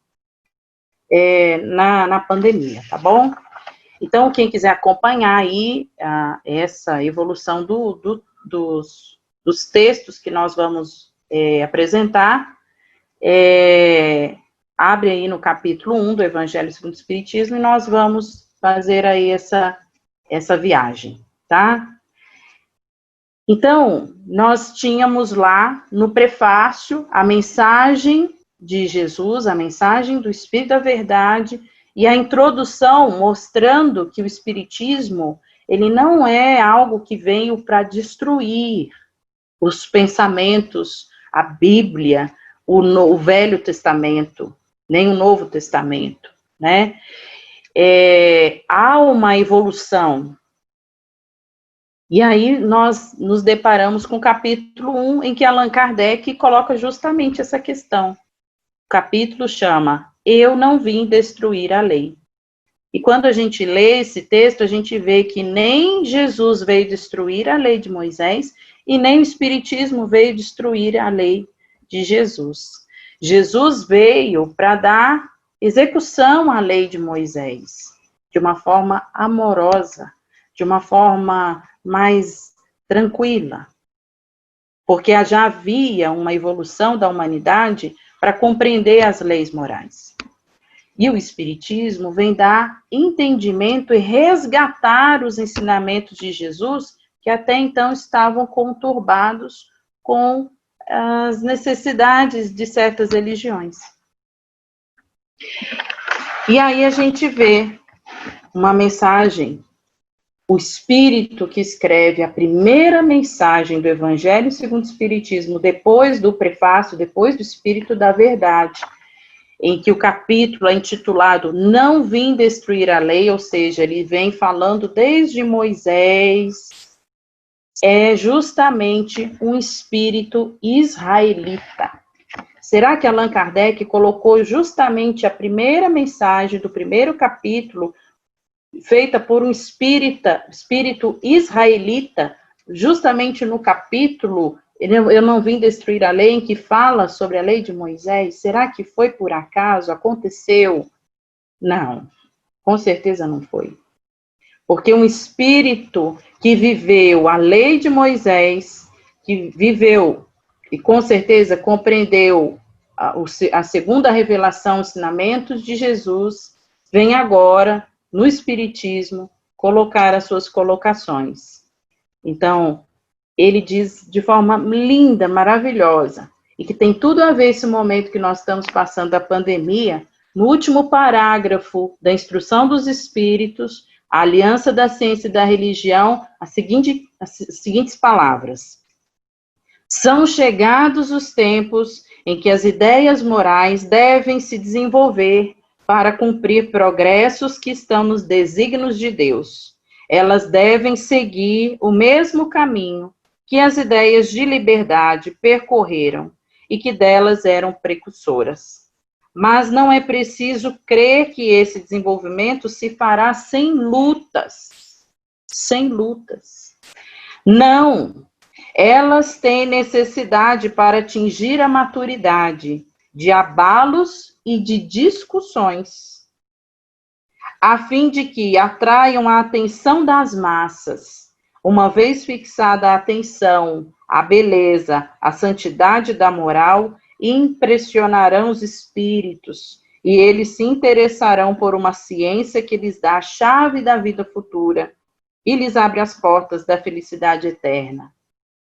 na pandemia, tá bom? Então, quem quiser acompanhar aí essa evolução dos textos que nós vamos apresentar, abre aí no capítulo 1 do Evangelho segundo o Espiritismo e nós vamos fazer aí essa viagem, tá? Então, nós tínhamos lá no prefácio a mensagem de Jesus, a mensagem do Espírito da Verdade e a introdução mostrando que o Espiritismo, ele não é algo que veio para destruir os pensamentos, a Bíblia, o Velho Testamento, nem o Novo Testamento, né? Há uma evolução. E aí nós nos deparamos com o capítulo 1, em que Allan Kardec coloca justamente essa questão. O capítulo chama Eu não vim destruir a lei. E quando a gente lê esse texto, a gente vê que nem Jesus veio destruir a lei de Moisés e nem o Espiritismo veio destruir a lei de Jesus. Jesus veio para dar execução à lei de Moisés, de uma forma amorosa, de uma forma mais tranquila, porque já havia uma evolução da humanidade para compreender as leis morais. E o Espiritismo vem dar entendimento e resgatar os ensinamentos de Jesus, que até então estavam conturbados com as necessidades de certas religiões. E aí a gente vê uma mensagem, o Espírito que escreve a primeira mensagem do Evangelho segundo o Espiritismo, depois do prefácio, depois do Espírito da Verdade, em que o capítulo é intitulado Não Vim Destruir a Lei, ou seja, ele vem falando desde Moisés, é justamente um espírito israelita. Será que Allan Kardec colocou justamente a primeira mensagem do primeiro capítulo, feita por um espírito israelita, justamente no capítulo Eu não vim destruir a lei, em que fala sobre a lei de Moisés? Será que foi por acaso? Aconteceu? Não, com certeza não foi. Porque um espírito que viveu a lei de Moisés, que viveu e com certeza compreendeu a segunda revelação, ensinamentos de Jesus, vem agora, no Espiritismo, colocar as suas colocações. Então, ele diz de forma linda, maravilhosa, e que tem tudo a ver esse momento que nós estamos passando da pandemia, no último parágrafo da Instrução dos Espíritos, a Aliança da Ciência e da Religião, as seguintes palavras: são chegados os tempos em que as ideias morais devem se desenvolver para cumprir progressos que estão nos desígnios de Deus. Elas devem seguir o mesmo caminho que as ideias de liberdade percorreram e que delas eram precursoras. Mas não é preciso crer que esse desenvolvimento se fará sem lutas. Sem lutas. Não! Elas têm necessidade para atingir a maturidade de abalos e de discussões, a fim de que atraiam a atenção das massas. Uma vez fixada a atenção, a beleza, a santidade da moral, impressionarão os espíritos, e eles se interessarão por uma ciência que lhes dá a chave da vida futura e lhes abre as portas da felicidade eterna.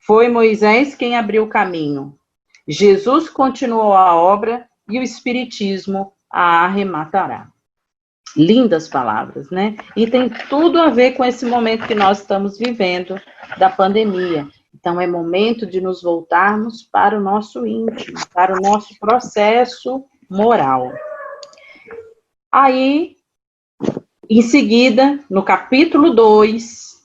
Foi Moisés quem abriu o caminho. Jesus continuou a obra e o Espiritismo a arrematará. Lindas palavras, né? E tem tudo a ver com esse momento que nós estamos vivendo da pandemia. Então, é momento de nos voltarmos para o nosso íntimo, para o nosso processo moral. Aí, em seguida, no capítulo 2,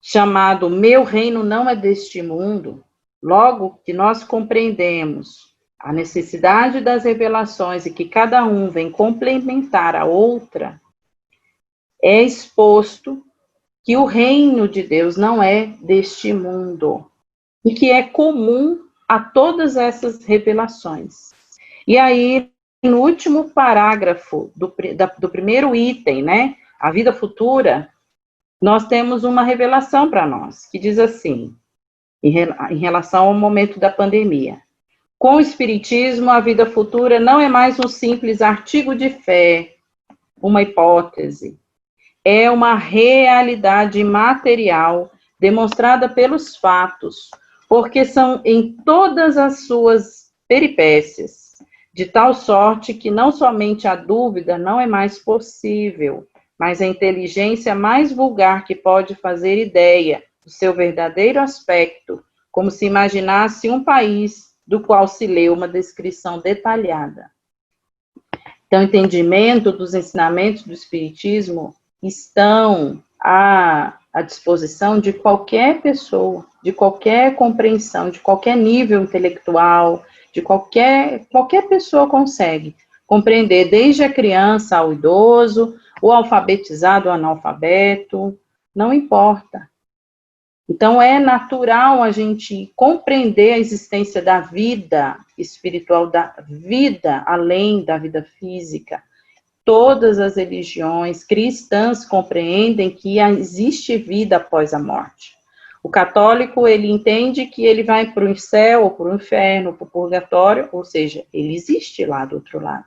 chamado Meu Reino Não É Deste Mundo, logo que nós compreendemos a necessidade das revelações e que cada um vem complementar a outra, é exposto que o reino de Deus não é deste mundo e que é comum a todas essas revelações. E aí, no último parágrafo do primeiro item, né, a vida futura, nós temos uma revelação para nós, que diz assim, em relação ao momento da pandemia: com o Espiritismo, a vida futura não é mais um simples artigo de fé, uma hipótese. É uma realidade material demonstrada pelos fatos, porque são em todas as suas peripécias, de tal sorte que não somente a dúvida não é mais possível, mas a inteligência mais vulgar que pode fazer ideia do seu verdadeiro aspecto, como se imaginasse um país do qual se lê uma descrição detalhada. Então, o entendimento dos ensinamentos do Espiritismo estão à disposição de qualquer pessoa, de qualquer compreensão, de qualquer nível intelectual, de qualquer pessoa consegue compreender, desde a criança ao idoso, o alfabetizado, o analfabeto, não importa. Então, é natural a gente compreender a existência da vida espiritual, da vida além da vida física. Todas as religiões cristãs compreendem que existe vida após a morte. O católico, ele entende que ele vai para o céu, ou para o inferno, para o purgatório, ou seja, ele existe lá do outro lado.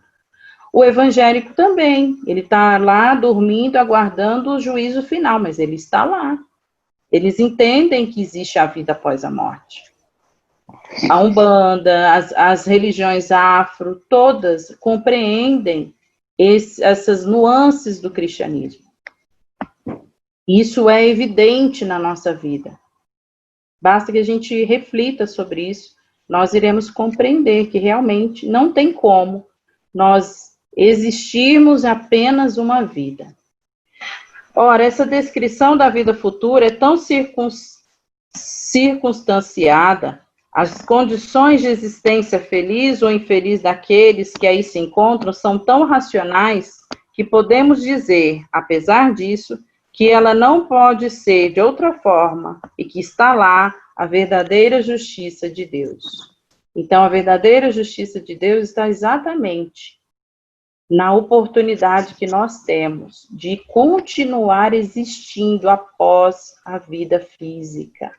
O evangélico também, ele está lá dormindo, aguardando o juízo final, mas ele está lá. Eles entendem que existe a vida após a morte. A Umbanda, as religiões afro, todas compreendem essas nuances do cristianismo. Isso é evidente na nossa vida. Basta que a gente reflita sobre isso, nós iremos compreender que realmente não tem como nós existirmos apenas uma vida. Ora, essa descrição da vida futura é tão circunstanciada, as condições de existência feliz ou infeliz daqueles que aí se encontram são tão racionais que podemos dizer, apesar disso, que ela não pode ser de outra forma e que está lá a verdadeira justiça de Deus. Então, a verdadeira justiça de Deus está exatamente na oportunidade que nós temos de continuar existindo após a vida física.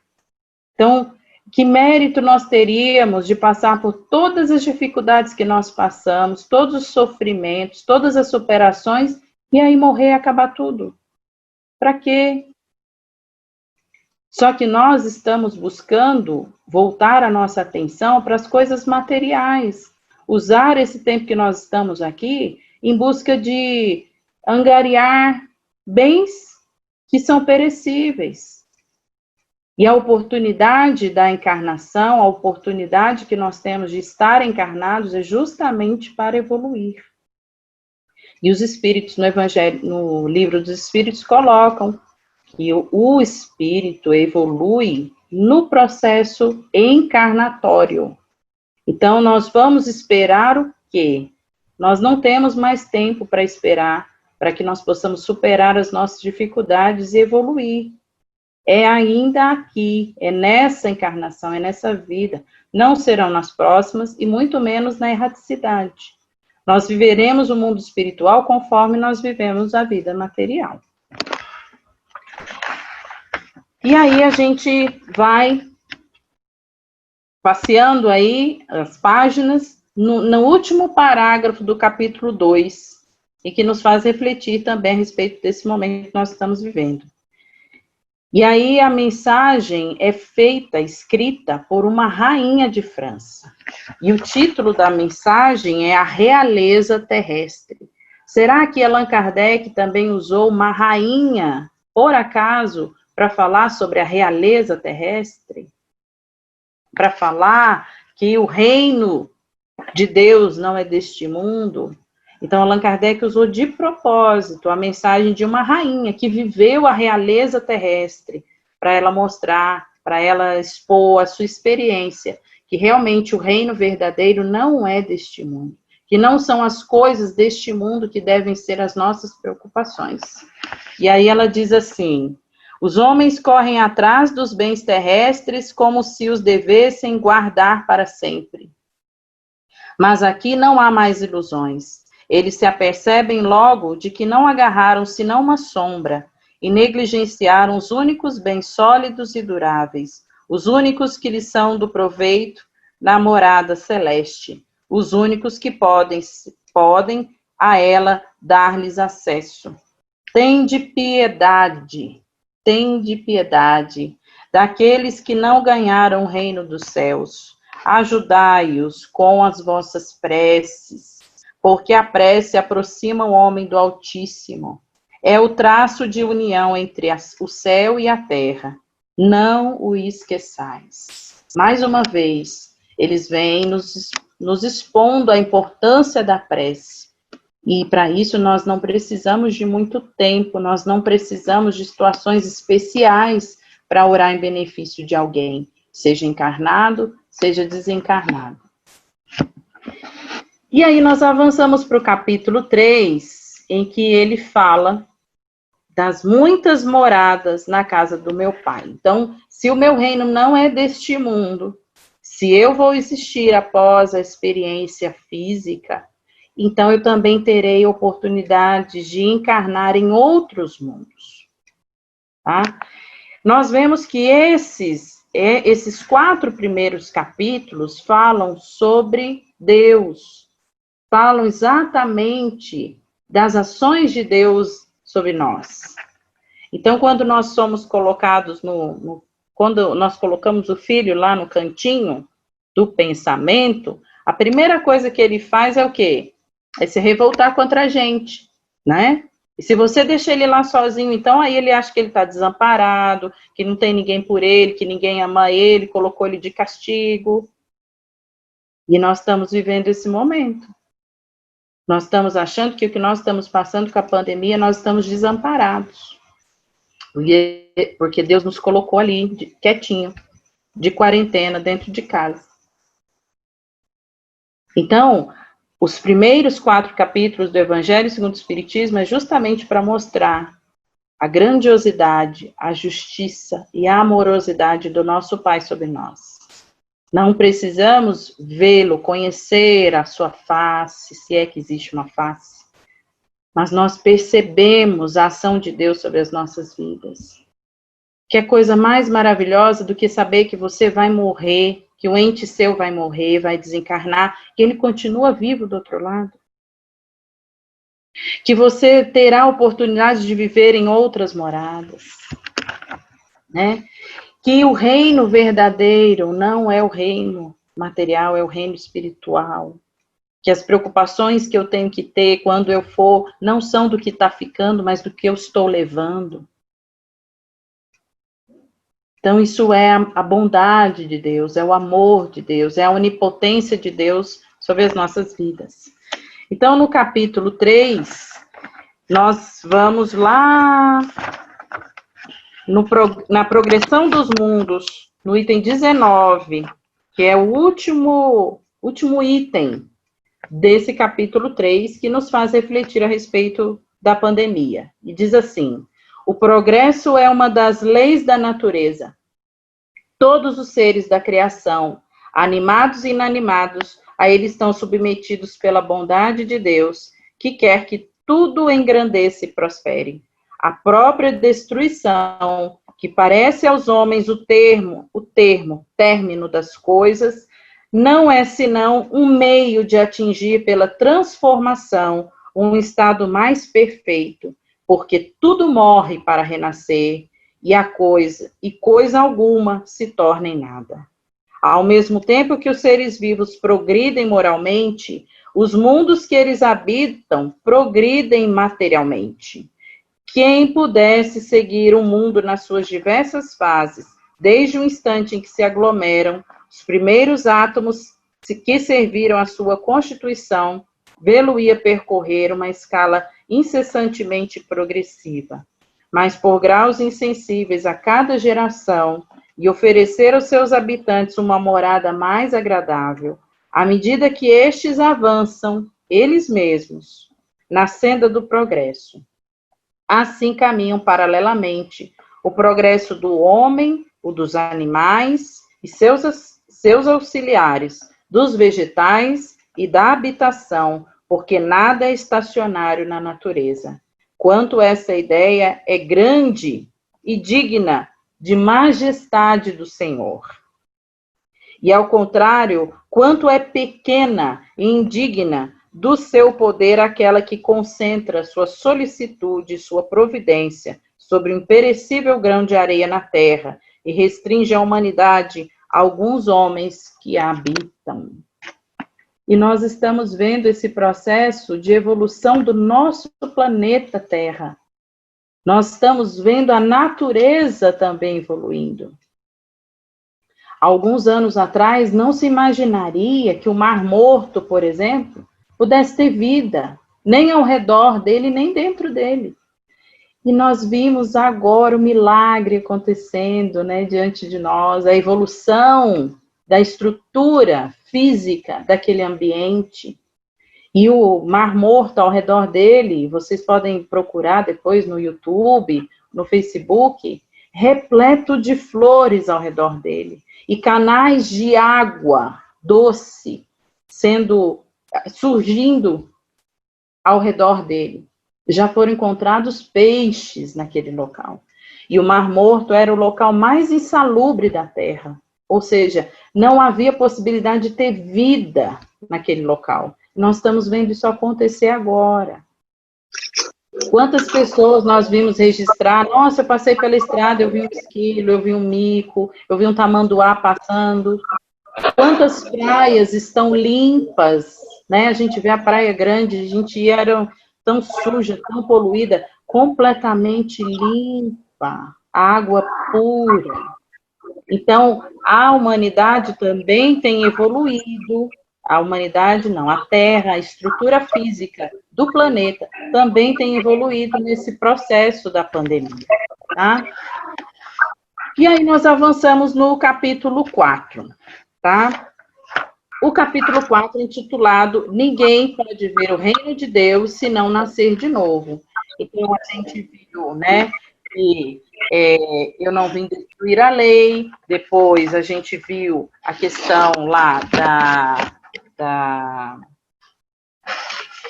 Então, que mérito nós teríamos de passar por todas as dificuldades que nós passamos, todos os sofrimentos, todas as superações, e aí morrer e acabar tudo? Para quê? Só que nós estamos buscando voltar a nossa atenção para as coisas materiais. usar esse tempo que nós estamos aqui em busca de angariar bens que são perecíveis. E a oportunidade da encarnação, a oportunidade que nós temos de estar encarnados é justamente para evoluir. E os espíritos no Evangelho, no Livro dos Espíritos, colocam que o espírito evolui no processo encarnatório. Então, nós vamos esperar o quê? Nós não temos mais tempo para esperar, para que nós possamos superar as nossas dificuldades e evoluir. É ainda aqui, é nessa encarnação, é nessa vida. Não serão nas próximas e muito menos na erraticidade. Nós viveremos o mundo espiritual conforme nós vivemos a vida material. E aí a gente vai passeando aí as páginas no último parágrafo do capítulo 2, e que nos faz refletir também a respeito desse momento que nós estamos vivendo. E aí a mensagem é feita, escrita por uma rainha de França. E o título da mensagem é A Realeza Terrestre. Será que Allan Kardec também usou uma rainha, por acaso, para falar sobre a realeza terrestre? Para falar que o reino de Deus não é deste mundo? Então, Allan Kardec usou de propósito a mensagem de uma rainha que viveu a realeza terrestre, para ela mostrar, para ela expor a sua experiência, que realmente o reino verdadeiro não é deste mundo, que não são as coisas deste mundo que devem ser as nossas preocupações. E aí ela diz assim: os homens correm atrás dos bens terrestres como se os devessem guardar para sempre. Mas aqui não há mais ilusões. Eles se apercebem logo de que não agarraram senão uma sombra e negligenciaram os únicos bens sólidos e duráveis, os únicos que lhes são do proveito na morada celeste, os únicos que podem a ela dar-lhes acesso. Tende piedade daqueles que não ganharam o reino dos céus. Ajudai-os com as vossas preces, porque a prece aproxima o homem do Altíssimo. É o traço de união entre o céu e a terra. Não o esqueçais. Mais uma vez, eles vêm nos expondo a importância da prece. E para isso nós não precisamos de muito tempo, nós não precisamos de situações especiais para orar em benefício de alguém, seja encarnado, seja desencarnado. E aí nós avançamos para o capítulo 3, em que ele fala das muitas moradas na casa do meu pai. Então, se o meu reino não é deste mundo, se eu vou existir após a experiência física, então eu também terei oportunidade de encarnar em outros mundos. Tá? Nós vemos que esses 4 primeiros capítulos falam sobre Deus, falam exatamente das ações de Deus sobre nós. Então, quando nós somos colocados quando nós colocamos o filho lá no cantinho do pensamento, a primeira coisa que ele faz é o quê? É se revoltar contra a gente, né? E se você deixa ele lá sozinho, então aí ele acha que ele está desamparado, que não tem ninguém por ele, que ninguém ama ele, colocou ele de castigo. E nós estamos vivendo esse momento. Nós estamos achando que o que nós estamos passando com a pandemia, nós estamos desamparados. Porque Deus nos colocou ali, quietinho, de quarentena, dentro de casa. Então, os primeiros 4 capítulos do Evangelho segundo o Espiritismo é justamente para mostrar a grandiosidade, a justiça e a amorosidade do nosso Pai sobre nós. Não precisamos vê-lo, conhecer a sua face, se é que existe uma face, mas nós percebemos a ação de Deus sobre as nossas vidas. Que é coisa mais maravilhosa do que saber que você vai morrer, que um ente seu vai morrer, vai desencarnar, que ele continua vivo do outro lado. Que você terá a oportunidade de viver em outras moradas, né? Que o reino verdadeiro não é o reino material, é o reino espiritual. que as preocupações que eu tenho que ter quando eu for, não são do que está ficando, mas do que eu estou levando. Então, isso é a bondade de Deus, é o amor de Deus, é a onipotência de Deus sobre as nossas vidas. Então, no capítulo 3, nós vamos lá na progressão dos mundos, no item 19, que é o último item desse capítulo 3, que nos faz refletir a respeito da pandemia. E diz assim: o progresso é uma das leis da natureza. Todos os seres da criação, animados e inanimados, a ele estão submetidos pela bondade de Deus, que quer que tudo engrandeça e prospere. A própria destruição, que parece aos homens o término das coisas, não é senão um meio de atingir pela transformação um estado mais perfeito, porque tudo morre para renascer, e coisa alguma se torna em nada. Ao mesmo tempo que os seres vivos progridem moralmente, os mundos que eles habitam progridem materialmente. Quem pudesse seguir o mundo nas suas diversas fases, desde o instante em que se aglomeram os primeiros átomos que serviram à sua constituição, vê-lo-ia percorrer uma escala incessantemente progressiva, mas por graus insensíveis a cada geração, e oferecer aos seus habitantes uma morada mais agradável, à medida que estes avançam, eles mesmos, na senda do progresso. Assim caminham paralelamente o progresso do homem, o dos animais e seus auxiliares, dos vegetais e da habitação, porque nada é estacionário na natureza. Quanto essa ideia é grande e digna de majestade do Senhor. E, ao contrário, quanto é pequena e indigna do seu poder aquela que concentra sua solicitude, sua providência sobre o imperecível grão de areia na terra e restringe a humanidade a alguns homens que a habitam. E nós estamos vendo esse processo de evolução do nosso planeta Terra. Nós estamos vendo a natureza também evoluindo. Alguns anos atrás, não se imaginaria que o Mar Morto, por exemplo, pudesse ter vida, nem ao redor dele, nem dentro dele. E nós vimos agora o milagre acontecendo, né, diante de nós, a evolução da estrutura física daquele ambiente. E o Mar Morto ao redor dele, vocês podem procurar depois no YouTube, no Facebook, repleto de flores ao redor dele. E canais de água doce surgindo ao redor dele. Já foram encontrados peixes naquele local. E o Mar Morto era o local mais insalubre da Terra. Ou seja, não havia possibilidade de ter vida naquele local. Nós estamos vendo isso acontecer agora. Quantas pessoas nós vimos registrar? Nossa, eu passei pela estrada, eu vi um esquilo, eu vi um mico, eu vi um tamanduá passando. Quantas praias estão limpas, né? A gente vê a Praia Grande, a gente era tão suja, tão poluída, completamente limpa, água pura. Então, a humanidade também tem evoluído, a humanidade não, a Terra, a estrutura física do planeta também tem evoluído nesse processo da pandemia, tá? E aí nós avançamos no capítulo 4, tá? O capítulo 4 é intitulado Ninguém pode ver o reino de Deus se não nascer de novo. Então, a gente viu, né, que eu não vim destruir a lei, depois a gente viu a questão lá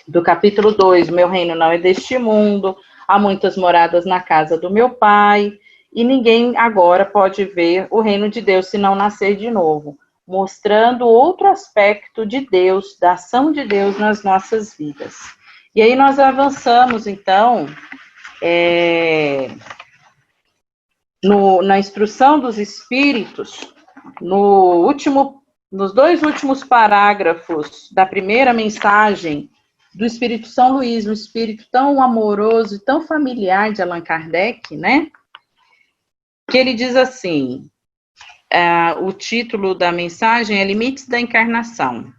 do capítulo 2, meu reino não é deste mundo, há muitas moradas na casa do meu pai, e ninguém agora pode ver o reino de Deus se não nascer de novo, mostrando outro aspecto de Deus, da ação de Deus nas nossas vidas. E aí nós avançamos, então, na instrução dos espíritos, no último nos 2 últimos parágrafos da primeira mensagem do Espírito São Luís, um espírito tão amoroso e tão familiar de Allan Kardec, né? Que ele diz assim, o título da mensagem é Limites da Encarnação.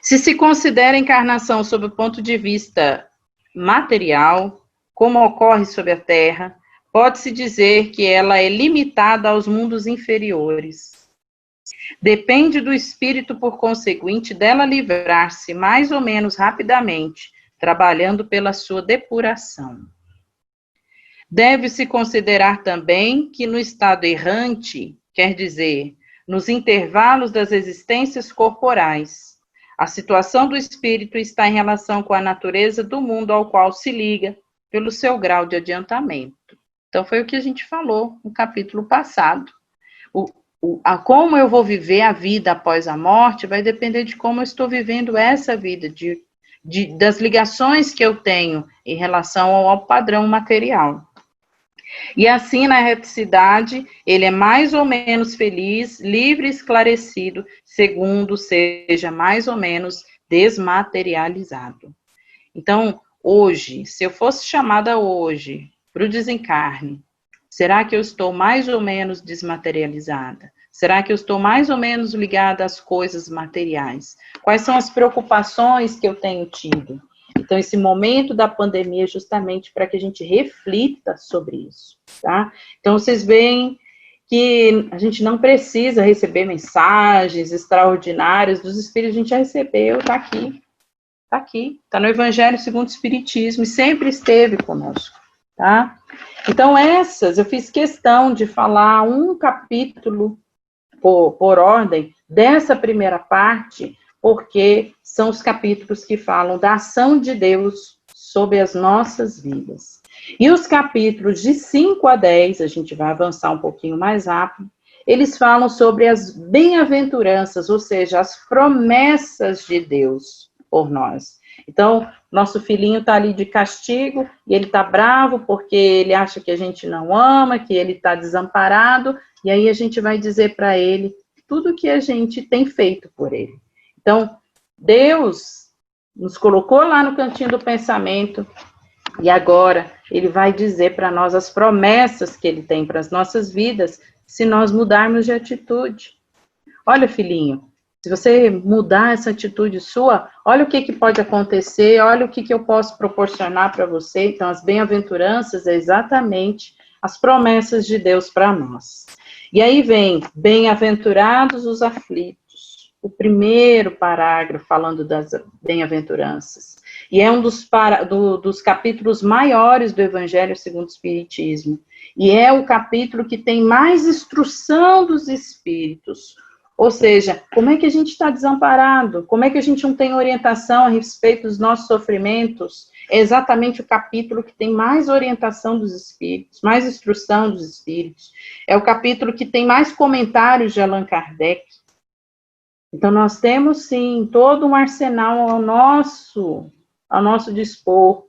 Se considera a encarnação sob o ponto de vista material, como ocorre sobre a Terra, pode-se dizer que ela é limitada aos mundos inferiores. Depende do espírito, por conseguinte, dela livrar-se mais ou menos rapidamente, trabalhando pela sua depuração. Deve-se considerar também que no estado errante, quer dizer, nos intervalos das existências corporais, a situação do espírito está em relação com a natureza do mundo ao qual se liga pelo seu grau de adiantamento. Então, foi o que a gente falou no capítulo passado. Como eu vou viver a vida após a morte vai depender de como eu estou vivendo essa vida, das ligações que eu tenho em relação ao padrão material. E assim, na reticidade, ele é mais ou menos feliz, livre e esclarecido, segundo seja mais ou menos desmaterializado. Então, hoje, se eu fosse chamada hoje para o desencarne, será que eu estou mais ou menos desmaterializada? Será que eu estou mais ou menos ligada às coisas materiais? Quais são as preocupações que eu tenho tido? Então, esse momento da pandemia é justamente para que a gente reflita sobre isso, tá? Então, vocês veem que a gente não precisa receber mensagens extraordinárias dos Espíritos, a gente já recebeu, está aqui, está no Evangelho segundo o Espiritismo, e sempre esteve conosco, tá? Então, eu fiz questão de falar um capítulo por ordem dessa primeira parte, porque são os capítulos que falam da ação de Deus sobre as nossas vidas. E os capítulos de 5 a 10, a gente vai avançar um pouquinho mais rápido, eles falam sobre as bem-aventuranças, ou seja, as promessas de Deus por nós. Então, nosso filhinho está ali de castigo, e ele está bravo porque ele acha que a gente não ama, que ele está desamparado, e aí a gente vai dizer para ele tudo que a gente tem feito por ele. Então, Deus nos colocou lá no cantinho do pensamento, e agora ele vai dizer para nós as promessas que ele tem para as nossas vidas, se nós mudarmos de atitude. Olha, filhinho, se você mudar essa atitude sua, olha o que pode acontecer, olha o que eu posso proporcionar para você. Então, as bem-aventuranças é exatamente as promessas de Deus para nós. E aí vem, bem-aventurados os aflitos, o primeiro parágrafo falando das bem-aventuranças. E é um dos capítulos maiores do Evangelho segundo o Espiritismo. E é o capítulo que tem mais instrução dos Espíritos. Ou seja, como é que a gente está desamparado? Como é que a gente não tem orientação a respeito dos nossos sofrimentos? É exatamente o capítulo que tem mais orientação dos Espíritos, mais instrução dos Espíritos. É o capítulo que tem mais comentários de Allan Kardec. Então, nós temos, sim, todo um arsenal ao nosso dispor,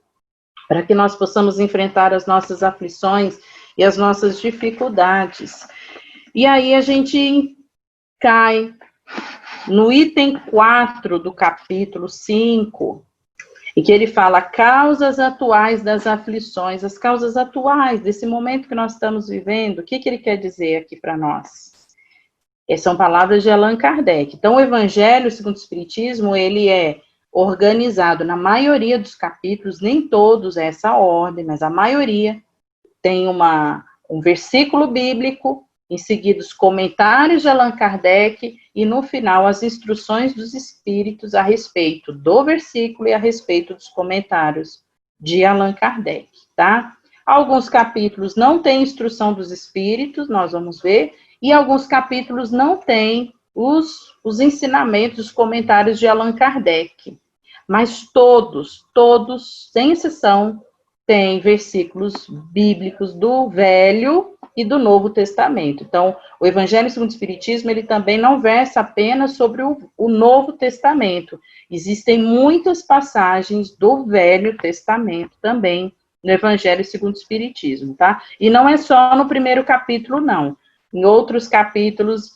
para que nós possamos enfrentar as nossas aflições e as nossas dificuldades. E aí a gente cai no item 4 do capítulo 5, em que ele fala causas atuais das aflições, as causas atuais desse momento que nós estamos vivendo. O que ele quer dizer aqui para nós? São palavras de Allan Kardec. Então, o Evangelho segundo o Espiritismo, ele é organizado na maioria dos capítulos, nem todos é essa ordem, mas a maioria tem um versículo bíblico, em seguida os comentários de Allan Kardec, e no final as instruções dos Espíritos a respeito do versículo e a respeito dos comentários de Allan Kardec, tá? Alguns capítulos não têm instrução dos Espíritos, nós vamos ver, e alguns capítulos não têm os ensinamentos, os comentários de Allan Kardec. Mas todos, sem exceção, têm versículos bíblicos do Velho e do Novo Testamento. Então, o Evangelho segundo o Espiritismo, ele também não versa apenas sobre o Novo Testamento. Existem muitas passagens do Velho Testamento também no Evangelho segundo o Espiritismo, tá? E não é só no primeiro capítulo, não. Em outros capítulos,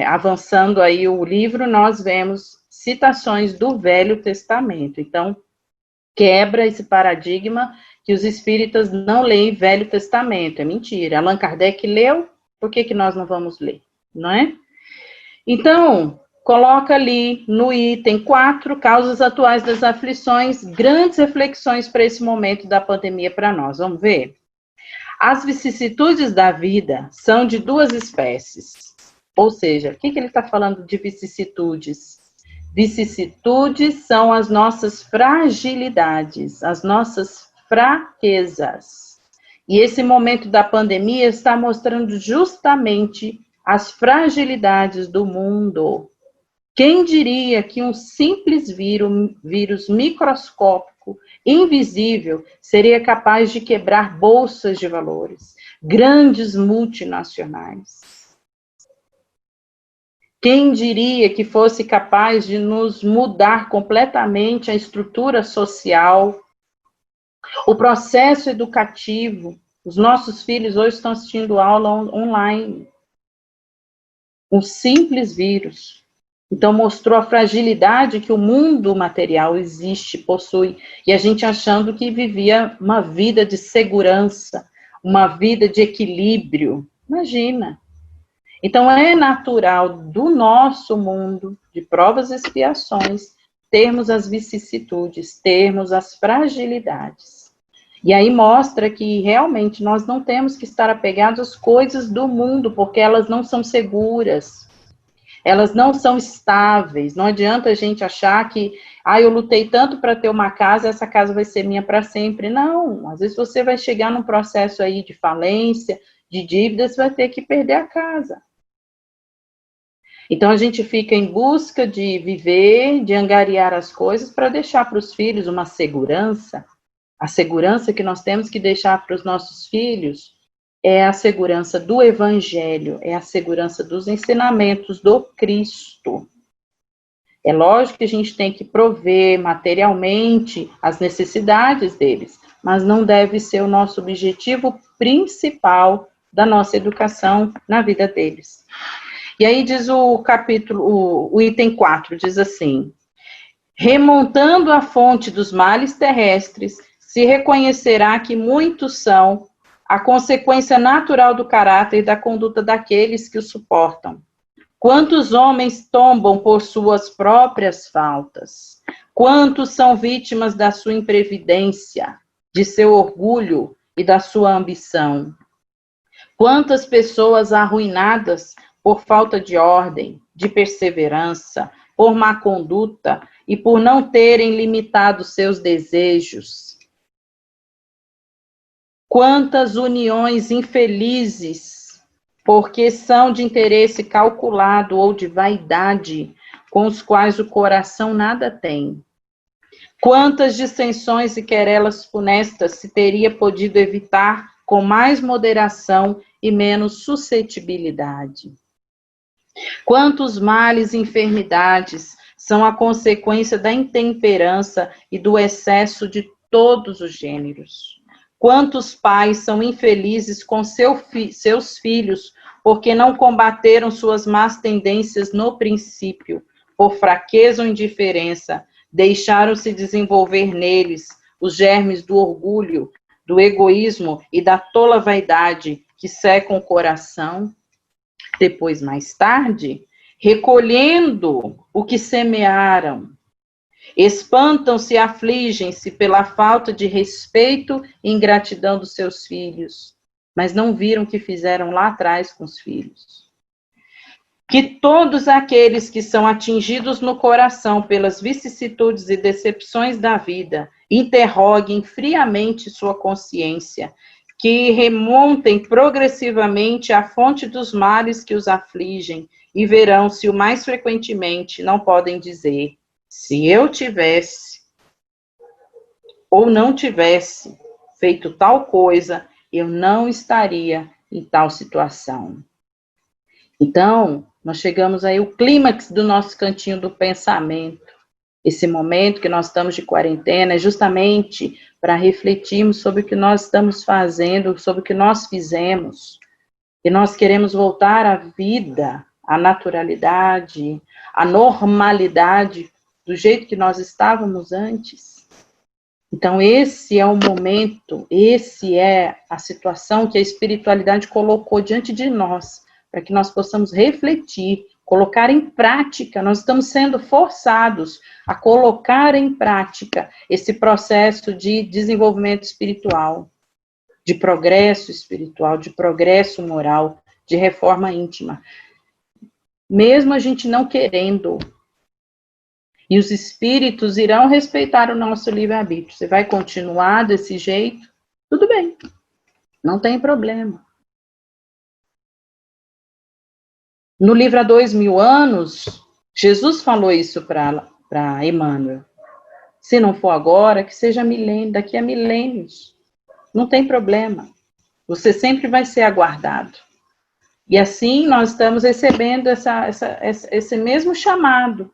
avançando aí o livro, nós vemos citações do Velho Testamento. Então, quebra esse paradigma que os espíritas não leem Velho Testamento. É mentira. Allan Kardec leu, por que nós não vamos ler? Não é? Então, coloca ali no item 4, causas atuais das aflições, grandes reflexões para esse momento da pandemia para nós. Vamos ver? As vicissitudes da vida são de duas espécies. Ou seja, o que ele está falando de vicissitudes? Vicissitudes são as nossas fragilidades, as nossas fraquezas. E esse momento da pandemia está mostrando justamente as fragilidades do mundo. Quem diria que um simples vírus microscópico, invisível, seria capaz de quebrar bolsas de valores, grandes multinacionais? Quem diria que fosse capaz de nos mudar completamente a estrutura social, o processo educativo? Os nossos filhos hoje estão assistindo aula online. Um simples vírus. Então, mostrou a fragilidade que o mundo material existe, possui, e a gente achando que vivia uma vida de segurança, uma vida de equilíbrio. Imagina. Então, é natural do nosso mundo, de provas e expiações, termos as vicissitudes, termos as fragilidades. E aí mostra que realmente nós não temos que estar apegados às coisas do mundo, porque elas não são seguras, elas não são estáveis. Não adianta a gente achar que, eu lutei tanto para ter uma casa, essa casa vai ser minha para sempre. Não, às vezes você vai chegar num processo aí de falência, de dívidas, você vai ter que perder a casa. Então, a gente fica em busca de viver, de angariar as coisas para deixar para os filhos uma segurança. A segurança que nós temos que deixar para os nossos filhos é a segurança do Evangelho, é a segurança dos ensinamentos do Cristo. É lógico que a gente tem que prover materialmente as necessidades deles, mas não deve ser o nosso objetivo principal da nossa educação na vida deles. E aí diz o capítulo, o item 4, diz assim: remontando a fonte dos males terrestres, se reconhecerá que muitos são a consequência natural do caráter e da conduta daqueles que o suportam. Quantos homens tombam por suas próprias faltas? Quantos são vítimas da sua imprevidência, de seu orgulho e da sua ambição? Quantas pessoas arruinadas por falta de ordem, de perseverança, por má conduta e por não terem limitado seus desejos? Quantas uniões infelizes, porque são de interesse calculado ou de vaidade, com os quais o coração nada tem? Quantas dissensões e querelas funestas se teria podido evitar com mais moderação e menos suscetibilidade? Quantos males e enfermidades são a consequência da intemperança e do excesso de todos os gêneros? Quantos pais são infelizes com seus filhos porque não combateram suas más tendências no princípio, por fraqueza ou indiferença, deixaram-se desenvolver neles os germes do orgulho, do egoísmo e da tola vaidade que secam o coração? Depois, mais tarde, recolhendo o que semearam, espantam-se e afligem-se pela falta de respeito e ingratidão dos seus filhos, mas não viram o que fizeram lá atrás com os filhos. Que todos aqueles que são atingidos no coração pelas vicissitudes e decepções da vida interroguem friamente sua consciência, que remontem progressivamente à fonte dos males que os afligem e verão se o mais frequentemente não podem dizer: se eu tivesse ou não tivesse feito tal coisa, eu não estaria em tal situação. Então, nós chegamos aí ao clímax do nosso cantinho do pensamento. Esse momento que nós estamos de quarentena é justamente para refletirmos sobre o que nós estamos fazendo, sobre o que nós fizemos. E nós queremos voltar à vida, a naturalidade, a normalidade do jeito que nós estávamos antes. Então, esse é o momento, esse é a situação que a espiritualidade colocou diante de nós, para que nós possamos refletir, colocar em prática. Nós estamos sendo forçados a colocar em prática esse processo de desenvolvimento espiritual, de progresso espiritual, de progresso moral, de reforma íntima. Mesmo a gente não querendo. E os espíritos irão respeitar o nosso livre-arbítrio. Você vai continuar desse jeito? Tudo bem, não tem problema. No livro Há 2000 anos, Jesus falou isso para Emmanuel. Se não for agora, que seja daqui a milênios. Não tem problema. Você sempre vai ser aguardado. E assim nós estamos recebendo esse mesmo chamado.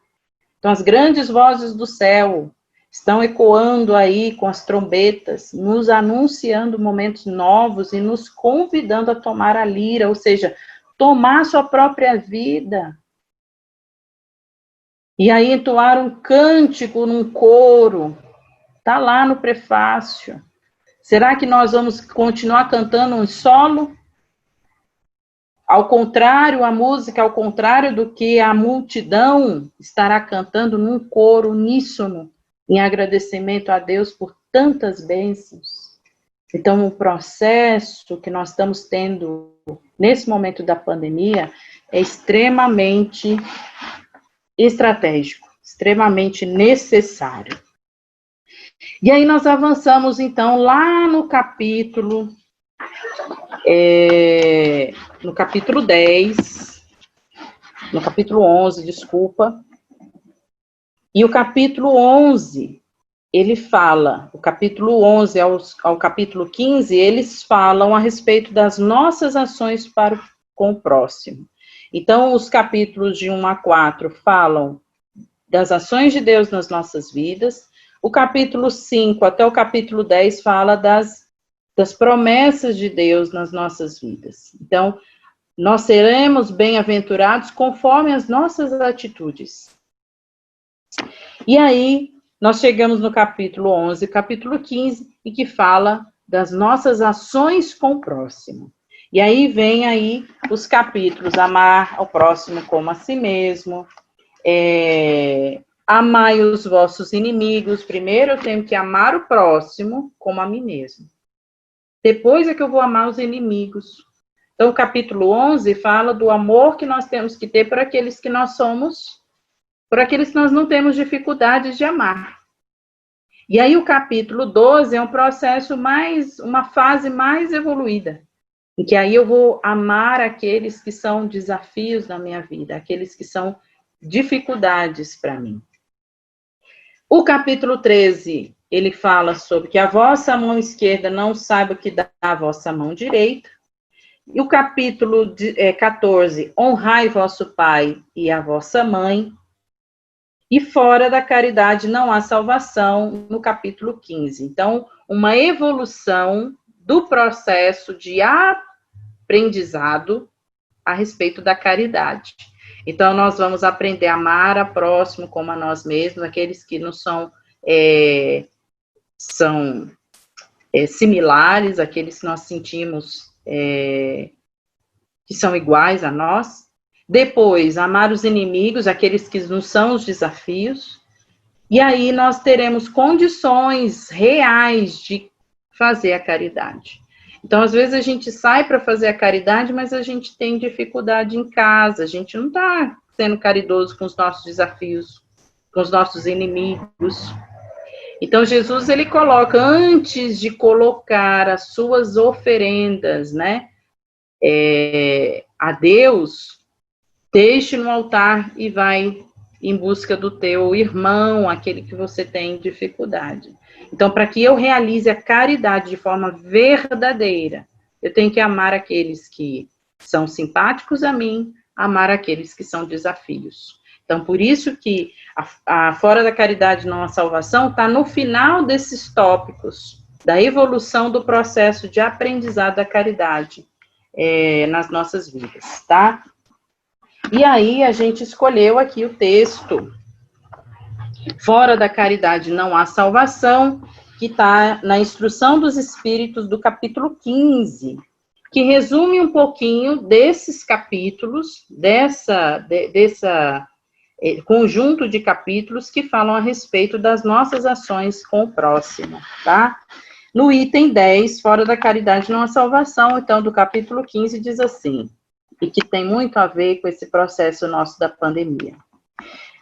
Então, as grandes vozes do céu estão ecoando aí com as trombetas, nos anunciando momentos novos e nos convidando a tomar a lira, ou seja, tomar sua própria vida. E aí entoar um cântico num coro, está lá no prefácio. Será que nós vamos continuar cantando um solo? Ao contrário, a música, ao contrário do que a multidão estará cantando num coro uníssono, em agradecimento a Deus por tantas bênçãos. Então, o processo que nós estamos tendo nesse momento da pandemia é extremamente estratégico, extremamente necessário. E aí nós avançamos, então, lá no capítulo 10, no capítulo 11, desculpa, e o capítulo 11, ele fala, o capítulo 11 ao capítulo 15, eles falam a respeito das nossas ações com o próximo. Então, os capítulos de 1 a 4 falam das ações de Deus nas nossas vidas, o capítulo 5 até o capítulo 10 fala das promessas de Deus nas nossas vidas. Então, nós seremos bem-aventurados conforme as nossas atitudes. E aí, nós chegamos no capítulo 11, capítulo 15, e que fala das nossas ações com o próximo. E aí vem aí os capítulos, amar ao próximo como a si mesmo, amai os vossos inimigos. Primeiro eu tenho que amar o próximo como a mim mesmo. Depois é que eu vou amar os inimigos. Então, o capítulo 11 fala do amor que nós temos que ter por aqueles que nós somos, por aqueles que nós não temos dificuldades de amar. E aí, o capítulo 12 é um processo uma fase mais evoluída, em que aí eu vou amar aqueles que são desafios na minha vida, aqueles que são dificuldades para mim. O capítulo 13, ele fala sobre que a vossa mão esquerda não saiba o que dá a vossa mão direita. E o capítulo 14, honrai vosso pai e a vossa mãe. E fora da caridade não há salvação, no capítulo 15. Então, uma evolução do processo de aprendizado a respeito da caridade. Então, nós vamos aprender a amar a próximo como a nós mesmos, aqueles que não são similares, aqueles que nós sentimos que são iguais a nós. Depois, amar os inimigos, aqueles que não são os desafios. E aí nós teremos condições reais de fazer a caridade. Então, às vezes a gente sai para fazer a caridade, mas a gente tem dificuldade em casa, a gente não está sendo caridoso com os nossos desafios, com os nossos inimigos. Então, Jesus, ele coloca, antes de colocar as suas oferendas, né, a Deus, deixe no altar e vai em busca do teu irmão, aquele que você tem dificuldade. Então, para que eu realize a caridade de forma verdadeira, eu tenho que amar aqueles que são simpáticos a mim, amar aqueles que são desafios. Então, por isso que a fora da caridade não há salvação está no final desses tópicos, da evolução do processo de aprendizado da caridade nas nossas vidas, tá? E aí a gente escolheu aqui o texto, fora da caridade não há salvação, que está na Instrução dos Espíritos do capítulo 15, que resume um pouquinho desses capítulos, dessa conjunto de capítulos que falam a respeito das nossas ações com o próximo, tá? No item 10, fora da caridade não há salvação, então, do capítulo 15, diz assim, e que tem muito a ver com esse processo nosso da pandemia.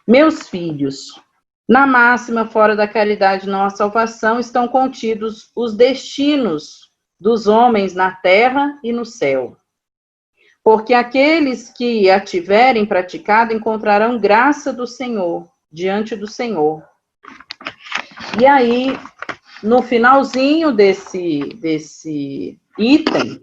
Meus filhos, na máxima fora da caridade não há salvação, estão contidos os destinos dos homens na terra e no céu. Porque aqueles que a tiverem praticado encontrarão graça do Senhor, diante do Senhor. E aí, no finalzinho desse item,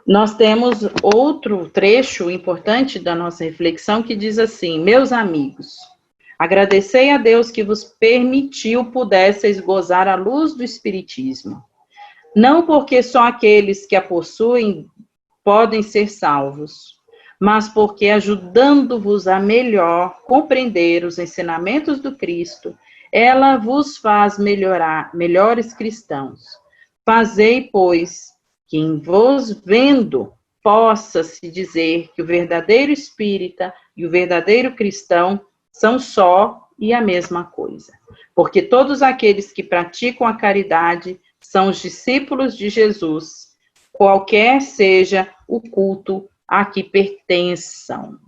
nós temos outro trecho importante da nossa reflexão que diz assim: meus amigos, agradecei a Deus que vos permitiu pudesseis gozar a luz do Espiritismo. Não porque só aqueles que a possuem podem ser salvos, mas porque, ajudando-vos a melhor compreender os ensinamentos do Cristo, ela vos faz melhores cristãos. Fazei, pois, que em vos vendo possa-se dizer que o verdadeiro espírita e o verdadeiro cristão são só e a mesma coisa. Porque todos aqueles que praticam a caridade são os discípulos de Jesus, qualquer seja o culto a que pertençam.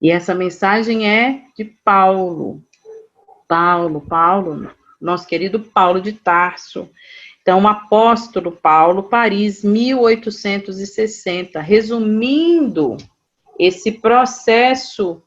E essa mensagem é de Paulo, nosso querido Paulo de Tarso. Então, o apóstolo Paulo, Paris, 1860, resumindo esse processo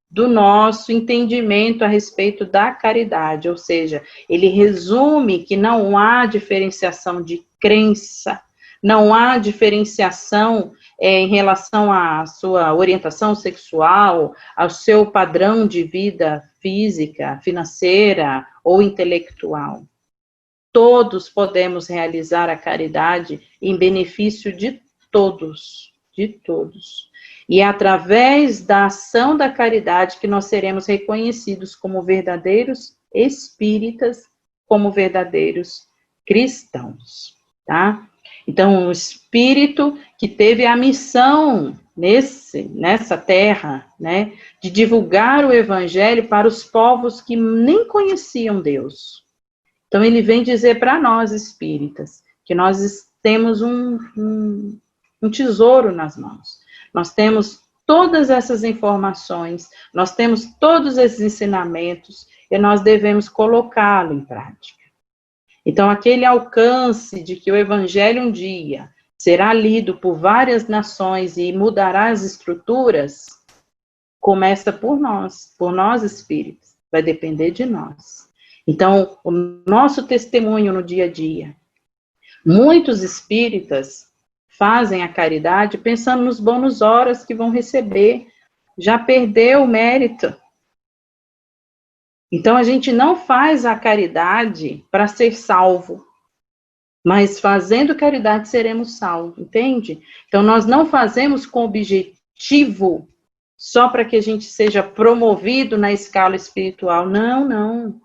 do nosso entendimento a respeito da caridade, ou seja, ele resume que não há diferenciação de crença, não há diferenciação em relação à sua orientação sexual, ao seu padrão de vida física, financeira ou intelectual. Todos podemos realizar a caridade em benefício de todos, de todos. E é através da ação da caridade que nós seremos reconhecidos como verdadeiros espíritas, como verdadeiros cristãos, tá? Então, o espírito que teve a missão nessa terra, né, de divulgar o evangelho para os povos que nem conheciam Deus. Então, ele vem dizer para nós, espíritas, que nós temos um tesouro nas mãos. Nós temos todas essas informações, nós temos todos esses ensinamentos, e nós devemos colocá-lo em prática. Então, aquele alcance de que o evangelho um dia será lido por várias nações e mudará as estruturas, começa por nós espíritas, vai depender de nós. Então, o nosso testemunho no dia a dia. Muitos espíritas fazem a caridade pensando nos bônus horas que vão receber. Já perdeu o mérito. Então, a gente não faz a caridade para ser salvo, mas fazendo caridade seremos salvos, entende? Então, nós não fazemos com objetivo só para que a gente seja promovido na escala espiritual. Não, não.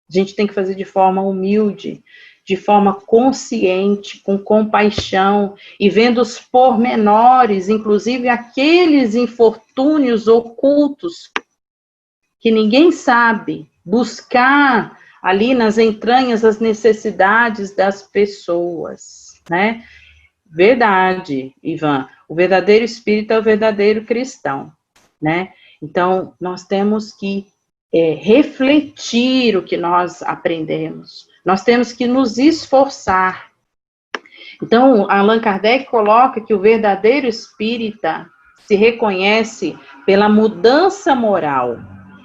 A gente tem que fazer de forma humilde, de forma consciente, com compaixão, e vendo os pormenores, inclusive aqueles infortúnios ocultos que ninguém sabe, buscar ali nas entranhas as necessidades das pessoas, né? Verdade, Ivan, o verdadeiro espírita é o verdadeiro cristão, né? Então, nós temos que refletir o que nós aprendemos, nós temos que nos esforçar. Então, Allan Kardec coloca que o verdadeiro espírita se reconhece pela mudança moral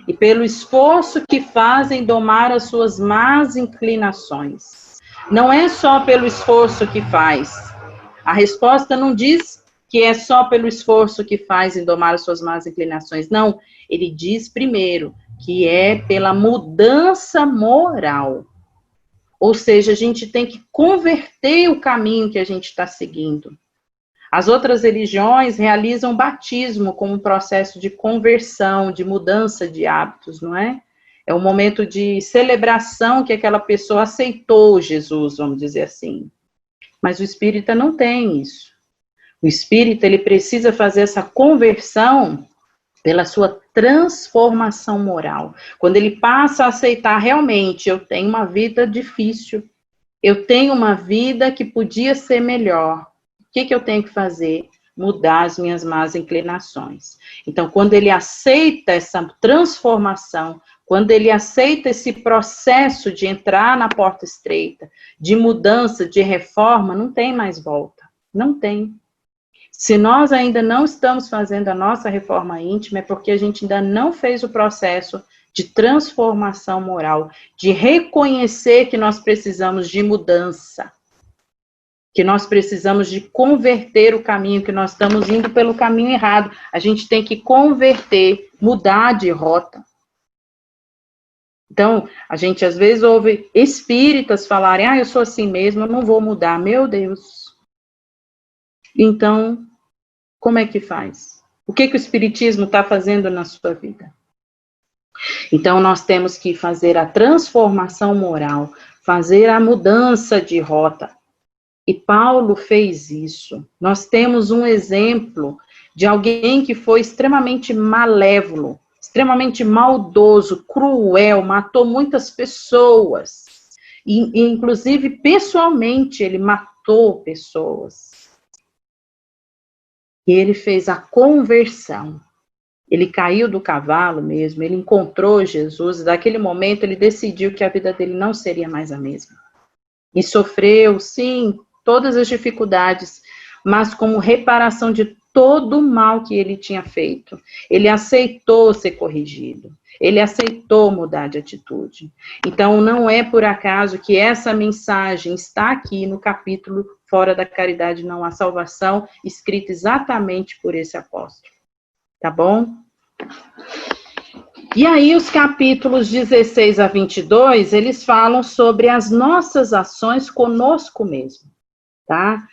e pelo esforço que faz em domar as suas más inclinações. Não é só pelo esforço que faz. A resposta não diz que é só pelo esforço que faz em domar as suas más inclinações. Não, ele diz primeiro que é pela mudança moral. Ou seja, a gente tem que converter o caminho que a gente está seguindo. As outras religiões realizam batismo como um processo de conversão, de mudança de hábitos, não é? É um momento de celebração que aquela pessoa aceitou Jesus, vamos dizer assim. Mas o espírita não tem isso. O espírita, ele precisa fazer essa conversão pela sua transformação moral. Quando ele passa a aceitar realmente, eu tenho uma vida difícil, eu tenho uma vida que podia ser melhor. O que eu tenho que fazer? Mudar as minhas más inclinações. Então, quando ele aceita essa transformação, quando ele aceita esse processo de entrar na porta estreita, de mudança, de reforma, não tem mais volta. Não tem. Se nós ainda não estamos fazendo a nossa reforma íntima, é porque a gente ainda não fez o processo de transformação moral, de reconhecer que nós precisamos de mudança, que nós precisamos de converter o caminho, que nós estamos indo pelo caminho errado. A gente tem que converter, mudar de rota. Então, a gente às vezes ouve espíritas falarem, eu sou assim mesmo, eu não vou mudar. Meu Deus. Então, como é que faz? O que o Espiritismo está fazendo na sua vida? Então, nós temos que fazer a transformação moral, fazer a mudança de rota. E Paulo fez isso. Nós temos um exemplo de alguém que foi extremamente malévolo, extremamente maldoso, cruel, matou muitas pessoas. E inclusive, pessoalmente, ele matou pessoas. E ele fez a conversão. Ele caiu do cavalo mesmo, ele encontrou Jesus, e daquele momento ele decidiu que a vida dele não seria mais a mesma. E sofreu, sim, todas as dificuldades, mas como reparação de todo o mal que ele tinha feito. Ele aceitou ser corrigido, ele aceitou mudar de atitude. Então, não é por acaso que essa mensagem está aqui no capítulo Fora da Caridade Não Há Salvação, escrito exatamente por esse apóstolo. Tá bom? E aí, os capítulos 16 a 22, eles falam sobre as nossas ações conosco mesmo, tá?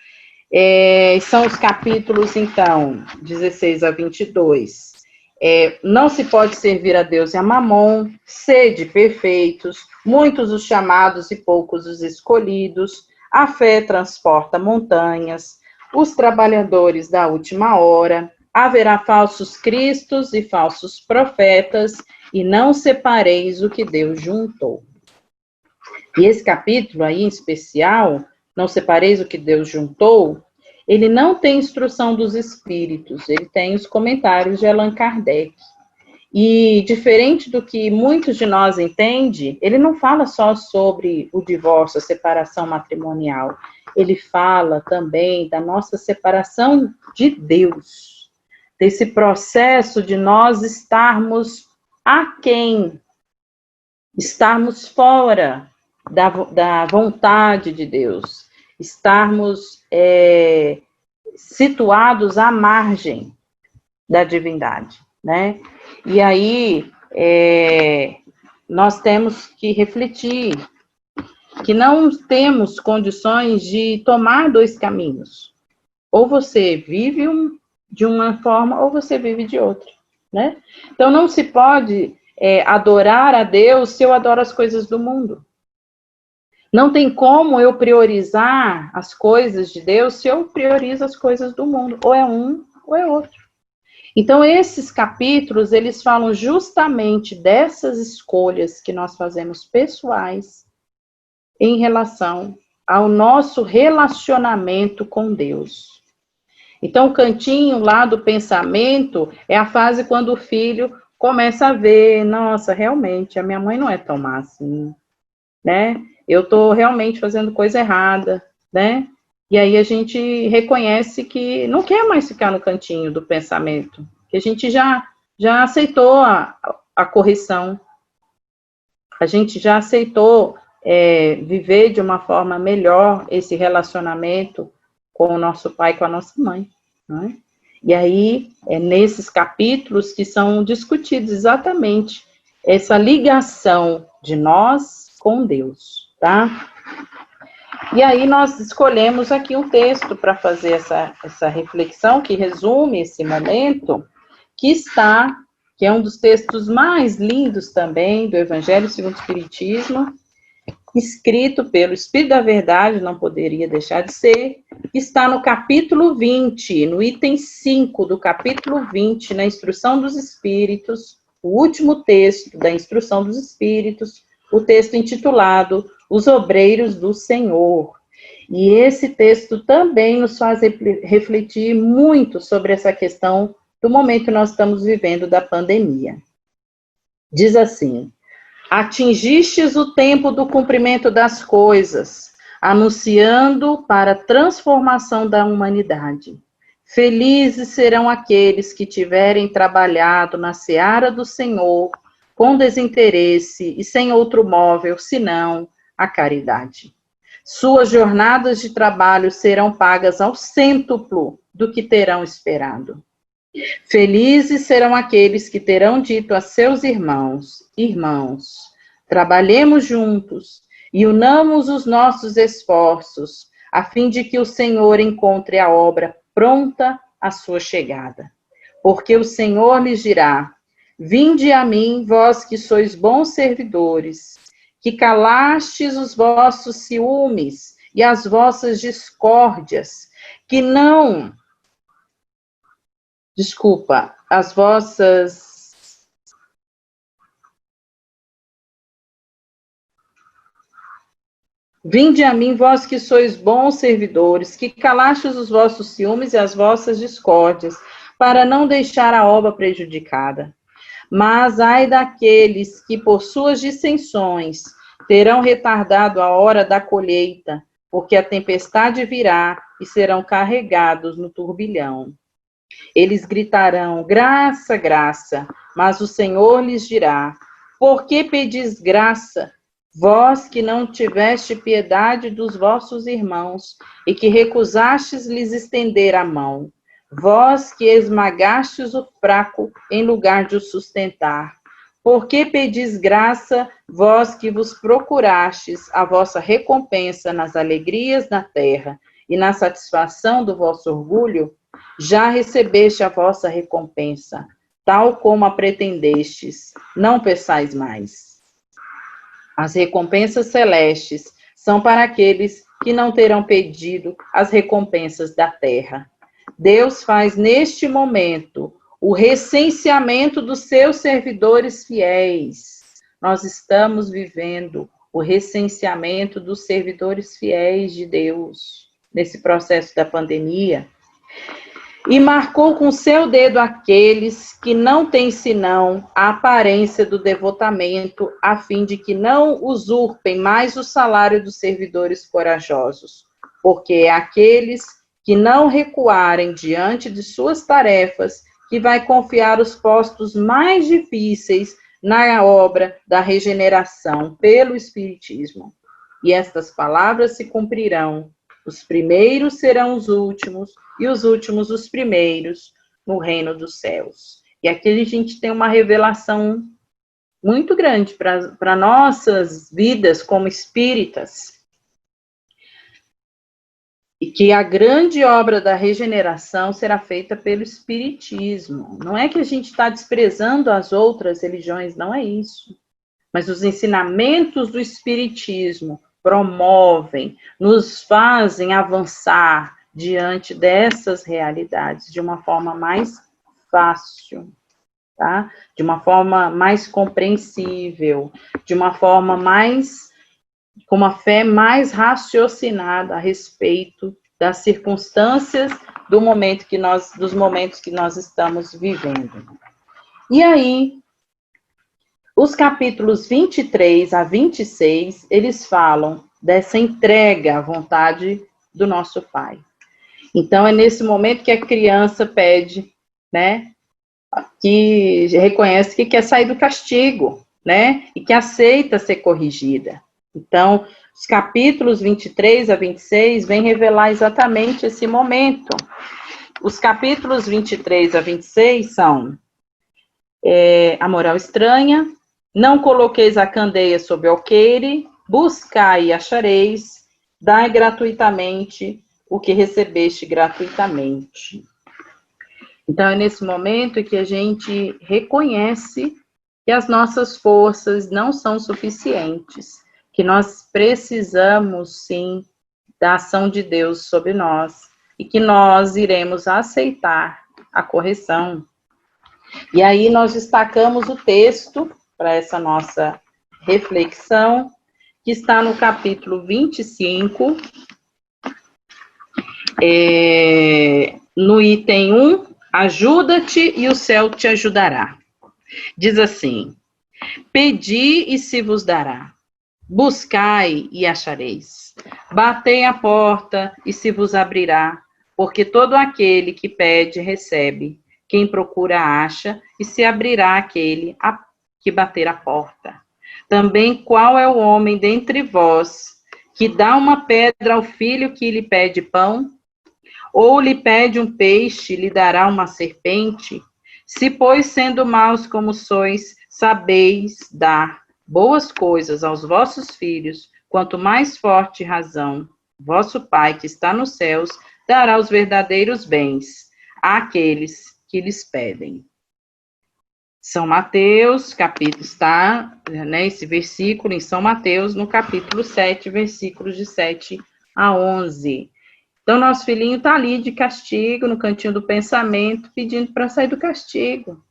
São os capítulos, então, 16 a 22. Não se pode servir a Deus e a Mamon, sede perfeitos, muitos os chamados e poucos os escolhidos, a fé transporta montanhas, os trabalhadores da última hora, haverá falsos cristos e falsos profetas, e não separeis o que Deus juntou. E esse capítulo aí, em especial, não separeis o que Deus juntou, ele não tem instrução dos espíritos, ele tem os comentários de Allan Kardec. E, diferente do que muitos de nós entendem, ele não fala só sobre o divórcio, a separação matrimonial. Ele fala também da nossa separação de Deus, desse processo de nós estarmos aquém, estarmos fora da vontade de Deus, estarmos situados à margem da divindade, né? E aí, nós temos que refletir que não temos condições de tomar dois caminhos. Ou você vive de uma forma, ou você vive de outra, né? Então, não se pode adorar a Deus se eu adoro as coisas do mundo. Não tem como eu priorizar as coisas de Deus se eu priorizo as coisas do mundo. Ou é um, ou é outro. Então, esses capítulos, eles falam justamente dessas escolhas que nós fazemos pessoais em relação ao nosso relacionamento com Deus. Então, o cantinho lá do pensamento é a fase quando o filho começa a ver, nossa, realmente, a minha mãe não é tão má assim, né? Eu estou realmente fazendo coisa errada, né? E aí a gente reconhece que não quer mais ficar no cantinho do pensamento, que a gente já aceitou a correção, a gente já aceitou viver de uma forma melhor esse relacionamento com o nosso pai, com a nossa mãe, né? E aí, nesses capítulos que são discutidos exatamente essa ligação de nós com Deus, tá? E aí nós escolhemos aqui um texto para fazer essa reflexão, que resume esse momento, que é um dos textos mais lindos também do Evangelho segundo o Espiritismo, escrito pelo Espírito da Verdade, não poderia deixar de ser, está no capítulo 20, no item 5 do capítulo 20, na Instrução dos Espíritos, o último texto da Instrução dos Espíritos, o texto intitulado Os Obreiros do Senhor. E esse texto também nos faz refletir muito sobre essa questão do momento que nós estamos vivendo da pandemia. Diz assim: atingistes o tempo do cumprimento das coisas, anunciando para a transformação da humanidade. Felizes serão aqueles que tiverem trabalhado na seara do Senhor com desinteresse e sem outro móvel senão a caridade. Suas jornadas de trabalho serão pagas ao cêntuplo do que terão esperado. Felizes serão aqueles que terão dito a seus irmãos: irmãos, trabalhemos juntos e unamos os nossos esforços, a fim de que o Senhor encontre a obra pronta à sua chegada. Porque o Senhor lhes dirá: vinde a mim, vós que sois bons servidores, que calastes os vossos ciúmes e as vossas discórdias, que não... Desculpa, as vossas... Vinde a mim, vós que sois bons servidores, que calastes os vossos ciúmes e as vossas discórdias, para não deixar a obra prejudicada. Mas ai daqueles que, por suas dissensões, terão retardado a hora da colheita, porque a tempestade virá e serão carregados no turbilhão. Eles gritarão: graça, graça, mas o Senhor lhes dirá: por que pedis graça, vós que não tiveste piedade dos vossos irmãos e que recusastes lhes estender a mão? Vós que esmagastes o fraco em lugar de o sustentar. Por que pedis graça, vós que vos procurastes a vossa recompensa nas alegrias da terra e na satisfação do vosso orgulho? Já recebeste a vossa recompensa, tal como a pretendestes, não peçais mais. As recompensas celestes são para aqueles que não terão pedido as recompensas da terra. Deus faz neste momento o recenseamento dos seus servidores fiéis. Nós estamos vivendo o recenseamento dos servidores fiéis de Deus nesse processo da pandemia. E marcou com seu dedo aqueles que não têm senão a aparência do devotamento, a fim de que não usurpem mais o salário dos servidores corajosos, porque é aqueles que não recuarem diante de suas tarefas que vai confiar os postos mais difíceis na obra da regeneração pelo Espiritismo. E estas palavras se cumprirão: os primeiros serão os últimos, e os últimos os primeiros no reino dos céus. E aqui a gente tem uma revelação muito grande para nossas vidas como espíritas. E que a grande obra da regeneração será feita pelo Espiritismo. Não é que a gente está desprezando as outras religiões, não é isso. Mas os ensinamentos do Espiritismo promovem, nos fazem avançar diante dessas realidades de uma forma mais fácil, tá? De uma forma mais compreensível, de uma forma mais, com uma fé mais raciocinada a respeito das circunstâncias dos momentos que nós estamos vivendo. E aí, os capítulos 23 a 26, eles falam dessa entrega à vontade do nosso Pai. Então, é nesse momento que a criança pede, né, que reconhece que quer sair do castigo, né, e que aceita ser corrigida. Então, os capítulos 23 a 26 vêm revelar exatamente esse momento. Os capítulos 23 a 26 são a moral estranha, não coloqueis a candeia sob o alqueire, buscai e achareis, dai gratuitamente o que recebeste gratuitamente. Então, é nesse momento que a gente reconhece que as nossas forças não são suficientes, que nós precisamos, sim, da ação de Deus sobre nós, e que nós iremos aceitar a correção. E aí nós destacamos o texto para essa nossa reflexão, que está no capítulo 25, no item 1, ajuda-te e o céu te ajudará. Diz assim: pedi e se vos dará, buscai e achareis, batei a porta e se vos abrirá, porque todo aquele que pede recebe, quem procura acha, e se abrirá aquele que bater a porta. Também qual é o homem dentre vós que dá uma pedra ao filho que lhe pede pão? Ou lhe pede um peixe, lhe dará uma serpente? Se, pois, sendo maus como sois, sabeis dar boas coisas aos vossos filhos, quanto mais forte razão, vosso Pai que está nos céus dará os verdadeiros bens àqueles que lhes pedem. São Mateus, capítulo, está, né, esse versículo em São Mateus, no capítulo 7, versículos de 7 a 11. Então, nosso filhinho está ali de castigo, no cantinho do pensamento, pedindo para sair do castigo.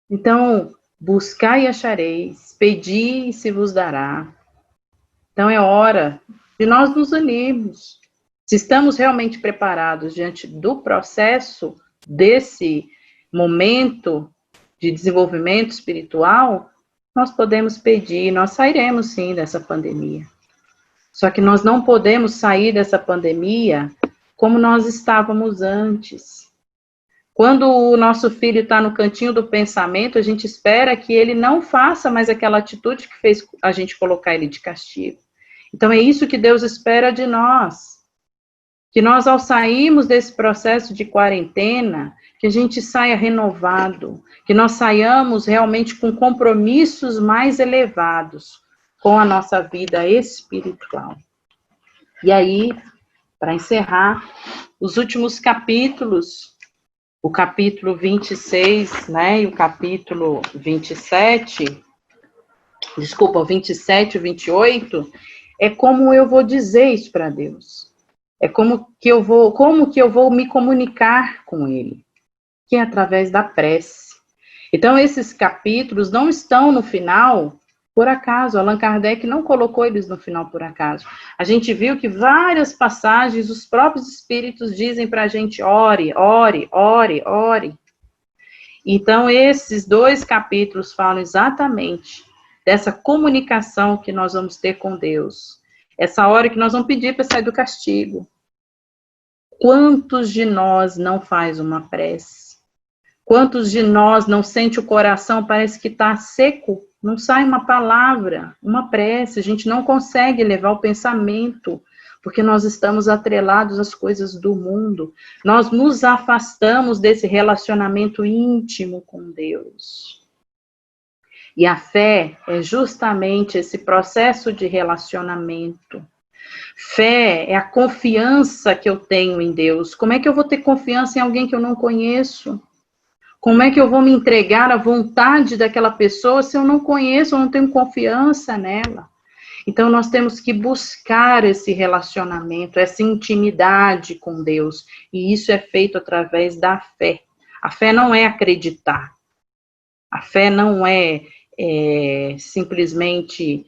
Então, buscai e achareis, pedi e se vos dará. Então, é hora de nós nos unirmos. Se estamos realmente preparados diante do processo desse momento de desenvolvimento espiritual, nós podemos pedir, nós sairemos sim dessa pandemia. Só que nós não podemos sair dessa pandemia como nós estávamos antes. Quando o nosso filho está no cantinho do pensamento, a gente espera que ele não faça mais aquela atitude que fez a gente colocar ele de castigo. Então, é isso que Deus espera de nós. Que nós, ao sairmos desse processo de quarentena, que a gente saia renovado, que nós saiamos realmente com compromissos mais elevados com a nossa vida espiritual. E aí, para encerrar, os últimos capítulos, o capítulo 26, né, e o capítulo 27, desculpa, o 27 e o 28, é como eu vou dizer isso para Deus. É como que eu vou me comunicar com Ele, que é através da prece. Então, esses capítulos não estão no final por acaso. Allan Kardec não colocou eles no final por acaso. A gente viu que várias passagens, os próprios espíritos dizem para a gente, ore, ore, ore, ore. Então, esses 2 capítulos falam exatamente dessa comunicação que nós vamos ter com Deus. Essa hora que nós vamos pedir para sair do castigo. Quantos de nós não faz uma prece? Quantos de nós não sente o coração, parece que está seco, não sai uma palavra, uma prece, a gente não consegue levar o pensamento, porque nós estamos atrelados às coisas do mundo, nós nos afastamos desse relacionamento íntimo com Deus. E a fé é justamente esse processo de relacionamento. Fé é a confiança que eu tenho em Deus. Como é que eu vou ter confiança em alguém que eu não conheço? Como é que eu vou me entregar à vontade daquela pessoa se eu não conheço, eu não tenho confiança nela? Então, nós temos que buscar esse relacionamento, essa intimidade com Deus. E isso é feito através da fé. A fé não é acreditar. A fé não é simplesmente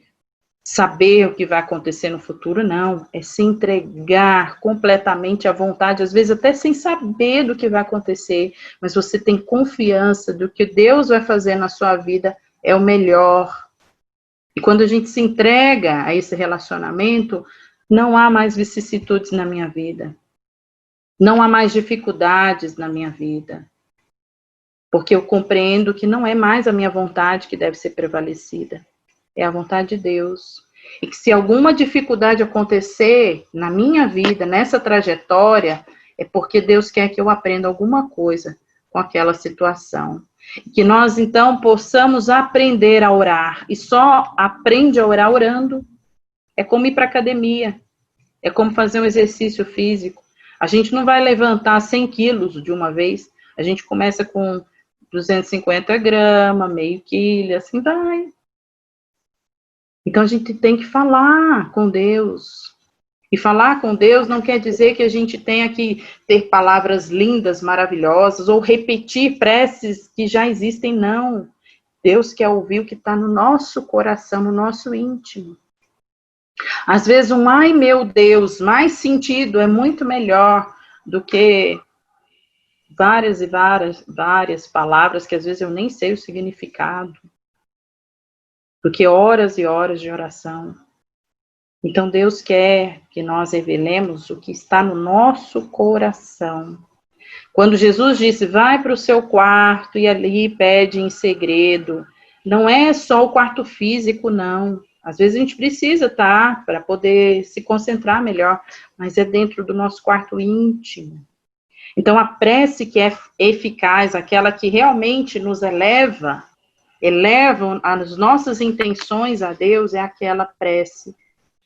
saber o que vai acontecer no futuro, não. É se entregar completamente à vontade, às vezes até sem saber do que vai acontecer, mas você tem confiança do que Deus vai fazer na sua vida é o melhor. E quando a gente se entrega a esse relacionamento, não há mais vicissitudes na minha vida. Não há mais dificuldades na minha vida. Porque eu compreendo que não é mais a minha vontade que deve ser prevalecida. É a vontade de Deus. E que se alguma dificuldade acontecer na minha vida, nessa trajetória, é porque Deus quer que eu aprenda alguma coisa com aquela situação. Que nós, então, possamos aprender a orar. E só aprende a orar orando. É como ir para academia, é como fazer um exercício físico. A gente não vai levantar 100 quilos de uma vez, a gente começa com 250 gramas, meio quilo, assim vai. Então a gente tem que falar com Deus. E falar com Deus não quer dizer que a gente tenha que ter palavras lindas, maravilhosas, ou repetir preces que já existem, não. Deus quer ouvir o que está no nosso coração, no nosso íntimo. Às vezes um ai meu Deus, mais sentido é muito melhor do que várias e várias palavras que às vezes eu nem sei o significado. Do que horas e horas de oração. Então Deus quer que nós revelemos o que está no nosso coração. Quando Jesus disse, vai para o seu quarto e ali pede em segredo, não é só o quarto físico, não. Às vezes a gente precisa, tá? Para poder se concentrar melhor, mas é dentro do nosso quarto íntimo. Então a prece que é eficaz, aquela que realmente nos elevam as nossas intenções a Deus, é aquela prece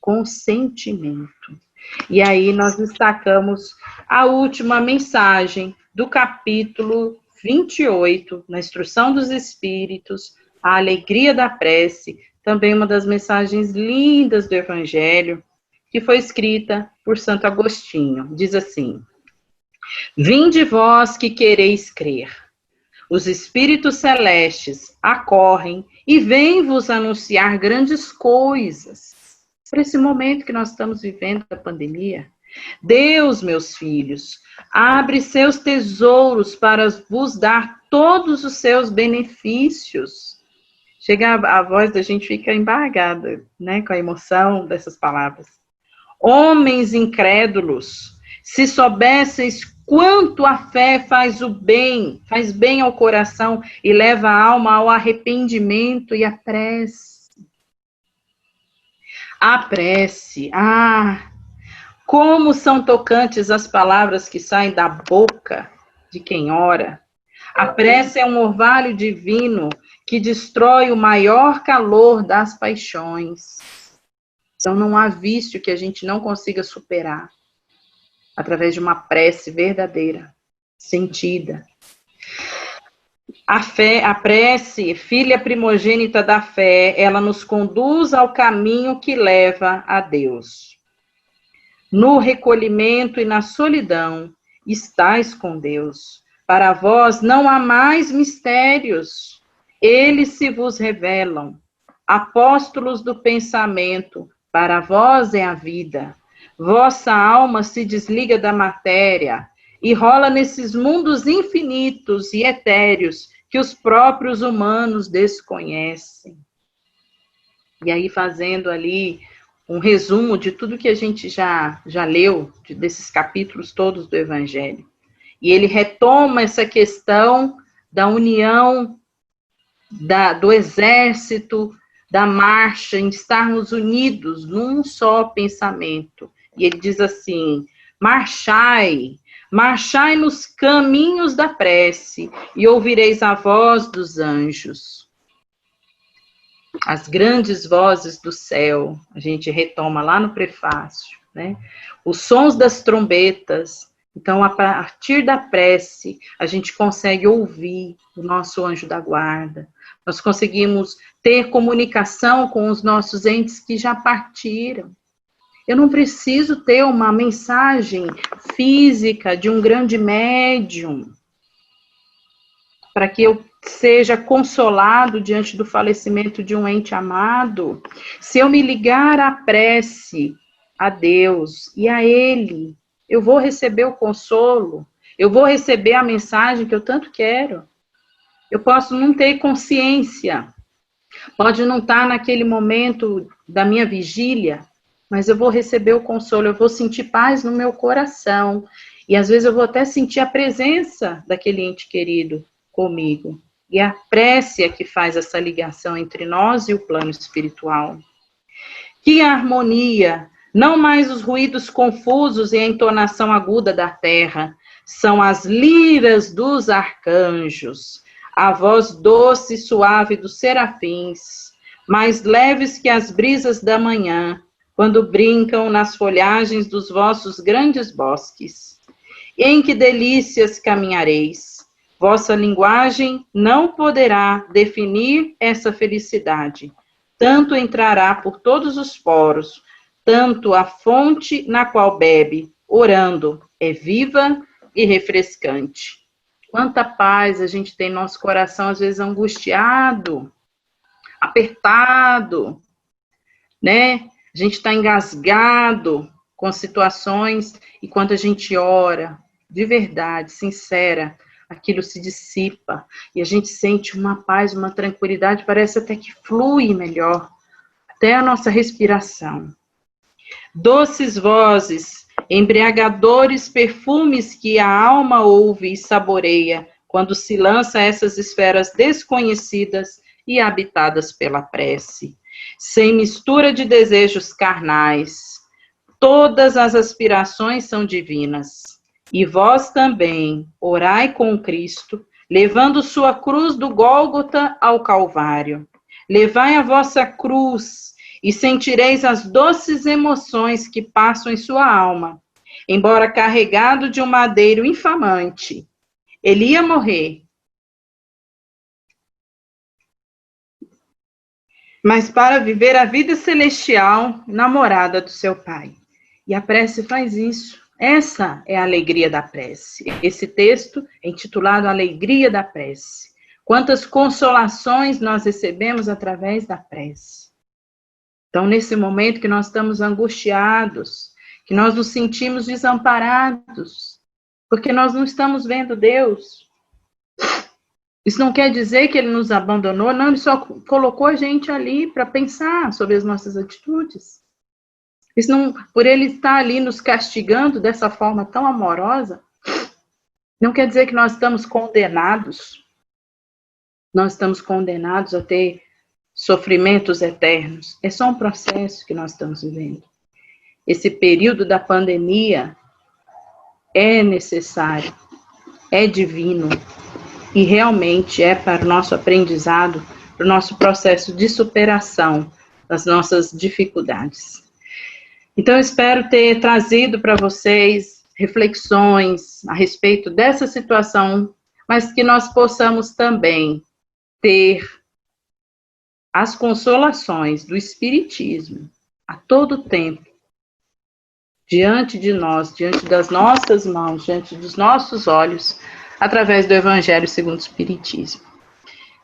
com sentimento. E aí nós destacamos a última mensagem do capítulo 28, na Instrução dos Espíritos, a alegria da prece, também uma das mensagens lindas do Evangelho, que foi escrita por Santo Agostinho. Diz assim, vinde vós que quereis crer, os espíritos celestes acorrem e vêm vos anunciar grandes coisas. Para esse momento que nós estamos vivendo da pandemia, Deus, meus filhos, abre seus tesouros para vos dar todos os seus benefícios. Chega a voz da gente fica embargada, né, com a emoção dessas palavras. Homens incrédulos, se soubesseis quanto a fé faz bem ao coração e leva a alma ao arrependimento e à prece. A prece, como são tocantes as palavras que saem da boca de quem ora. A prece é um orvalho divino que destrói o maior calor das paixões. Então não há vício que a gente não consiga superar através de uma prece verdadeira, sentida. A prece, filha primogênita da fé, ela nos conduz ao caminho que leva a Deus. No recolhimento e na solidão, estais com Deus. Para vós não há mais mistérios, eles se vos revelam. Apóstolos do pensamento, para vós é a vida. Vossa alma se desliga da matéria e rola nesses mundos infinitos e etéreos que os próprios humanos desconhecem. E aí, fazendo ali um resumo de tudo que a gente já leu, desses capítulos todos do Evangelho. E ele retoma essa questão da união do exército, da marcha, em estarmos unidos num só pensamento. E ele diz assim, marchai nos caminhos da prece e ouvireis a voz dos anjos. As grandes vozes do céu, a gente retoma lá no prefácio, né? Os sons das trombetas. Então, a partir da prece, a gente consegue ouvir o nosso anjo da guarda. Nós conseguimos ter comunicação com os nossos entes que já partiram. Eu não preciso ter uma mensagem física de um grande médium para que eu seja consolado diante do falecimento de um ente amado. Se eu me ligar à prece, a Deus e a Ele, eu vou receber o consolo, eu vou receber a mensagem que eu tanto quero. Eu posso não ter consciência, pode não estar naquele momento da minha vigília, mas eu vou receber o consolo, eu vou sentir paz no meu coração. E às vezes eu vou até sentir a presença daquele ente querido comigo. E a prece é que faz essa ligação entre nós e o plano espiritual. Que harmonia! Não mais os ruídos confusos e a entonação aguda da terra, são as liras dos arcanjos, a voz doce e suave dos serafins, mais leves que as brisas da manhã, quando brincam nas folhagens dos vossos grandes bosques. Em que delícias caminhareis! Vossa linguagem não poderá definir essa felicidade. Tanto entrará por todos os poros, tanto a fonte na qual bebe, orando, é viva e refrescante. Quanta paz a gente tem no nosso coração, às vezes angustiado, apertado, né? A gente está engasgado com situações, e quando a gente ora, de verdade, sincera, aquilo se dissipa, e a gente sente uma paz, uma tranquilidade, parece até que flui melhor, até a nossa respiração. Doces vozes, embriagadores perfumes que a alma ouve e saboreia, quando se lança a essas esferas desconhecidas e habitadas pela prece. Sem mistura de desejos carnais, todas as aspirações são divinas. E vós também, orai com Cristo, levando sua cruz do Gólgota ao Calvário. Levai a vossa cruz e sentireis as doces emoções que passam em sua alma, embora carregado de um madeiro infamante. Ele ia morrer, mas para viver a vida celestial na morada do seu Pai. E a prece faz isso. Essa é a alegria da prece. Esse texto é intitulado Alegria da Prece. Quantas consolações nós recebemos através da prece. Então, nesse momento que nós estamos angustiados, que nós nos sentimos desamparados, porque nós não estamos vendo Deus. Isso não quer dizer que Ele nos abandonou, não, Ele só colocou a gente ali para pensar sobre as nossas atitudes. Isso não, por Ele estar ali nos castigando dessa forma tão amorosa, não quer dizer que nós estamos condenados. Nós estamos condenados a ter sofrimentos eternos. É só um processo que nós estamos vivendo. Esse período da pandemia é necessário, é divino e realmente é para o nosso aprendizado, para o nosso processo de superação das nossas dificuldades. Então, eu espero ter trazido para vocês reflexões a respeito dessa situação, mas que nós possamos também ter as consolações do Espiritismo a todo tempo, diante de nós, diante das nossas mãos, diante dos nossos olhos, através do Evangelho segundo o Espiritismo.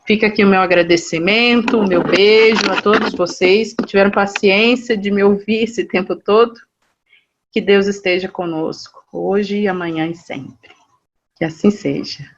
Fica aqui o meu agradecimento, o meu beijo a todos vocês que tiveram paciência de me ouvir esse tempo todo. Que Deus esteja conosco, hoje, amanhã e sempre. Que assim seja.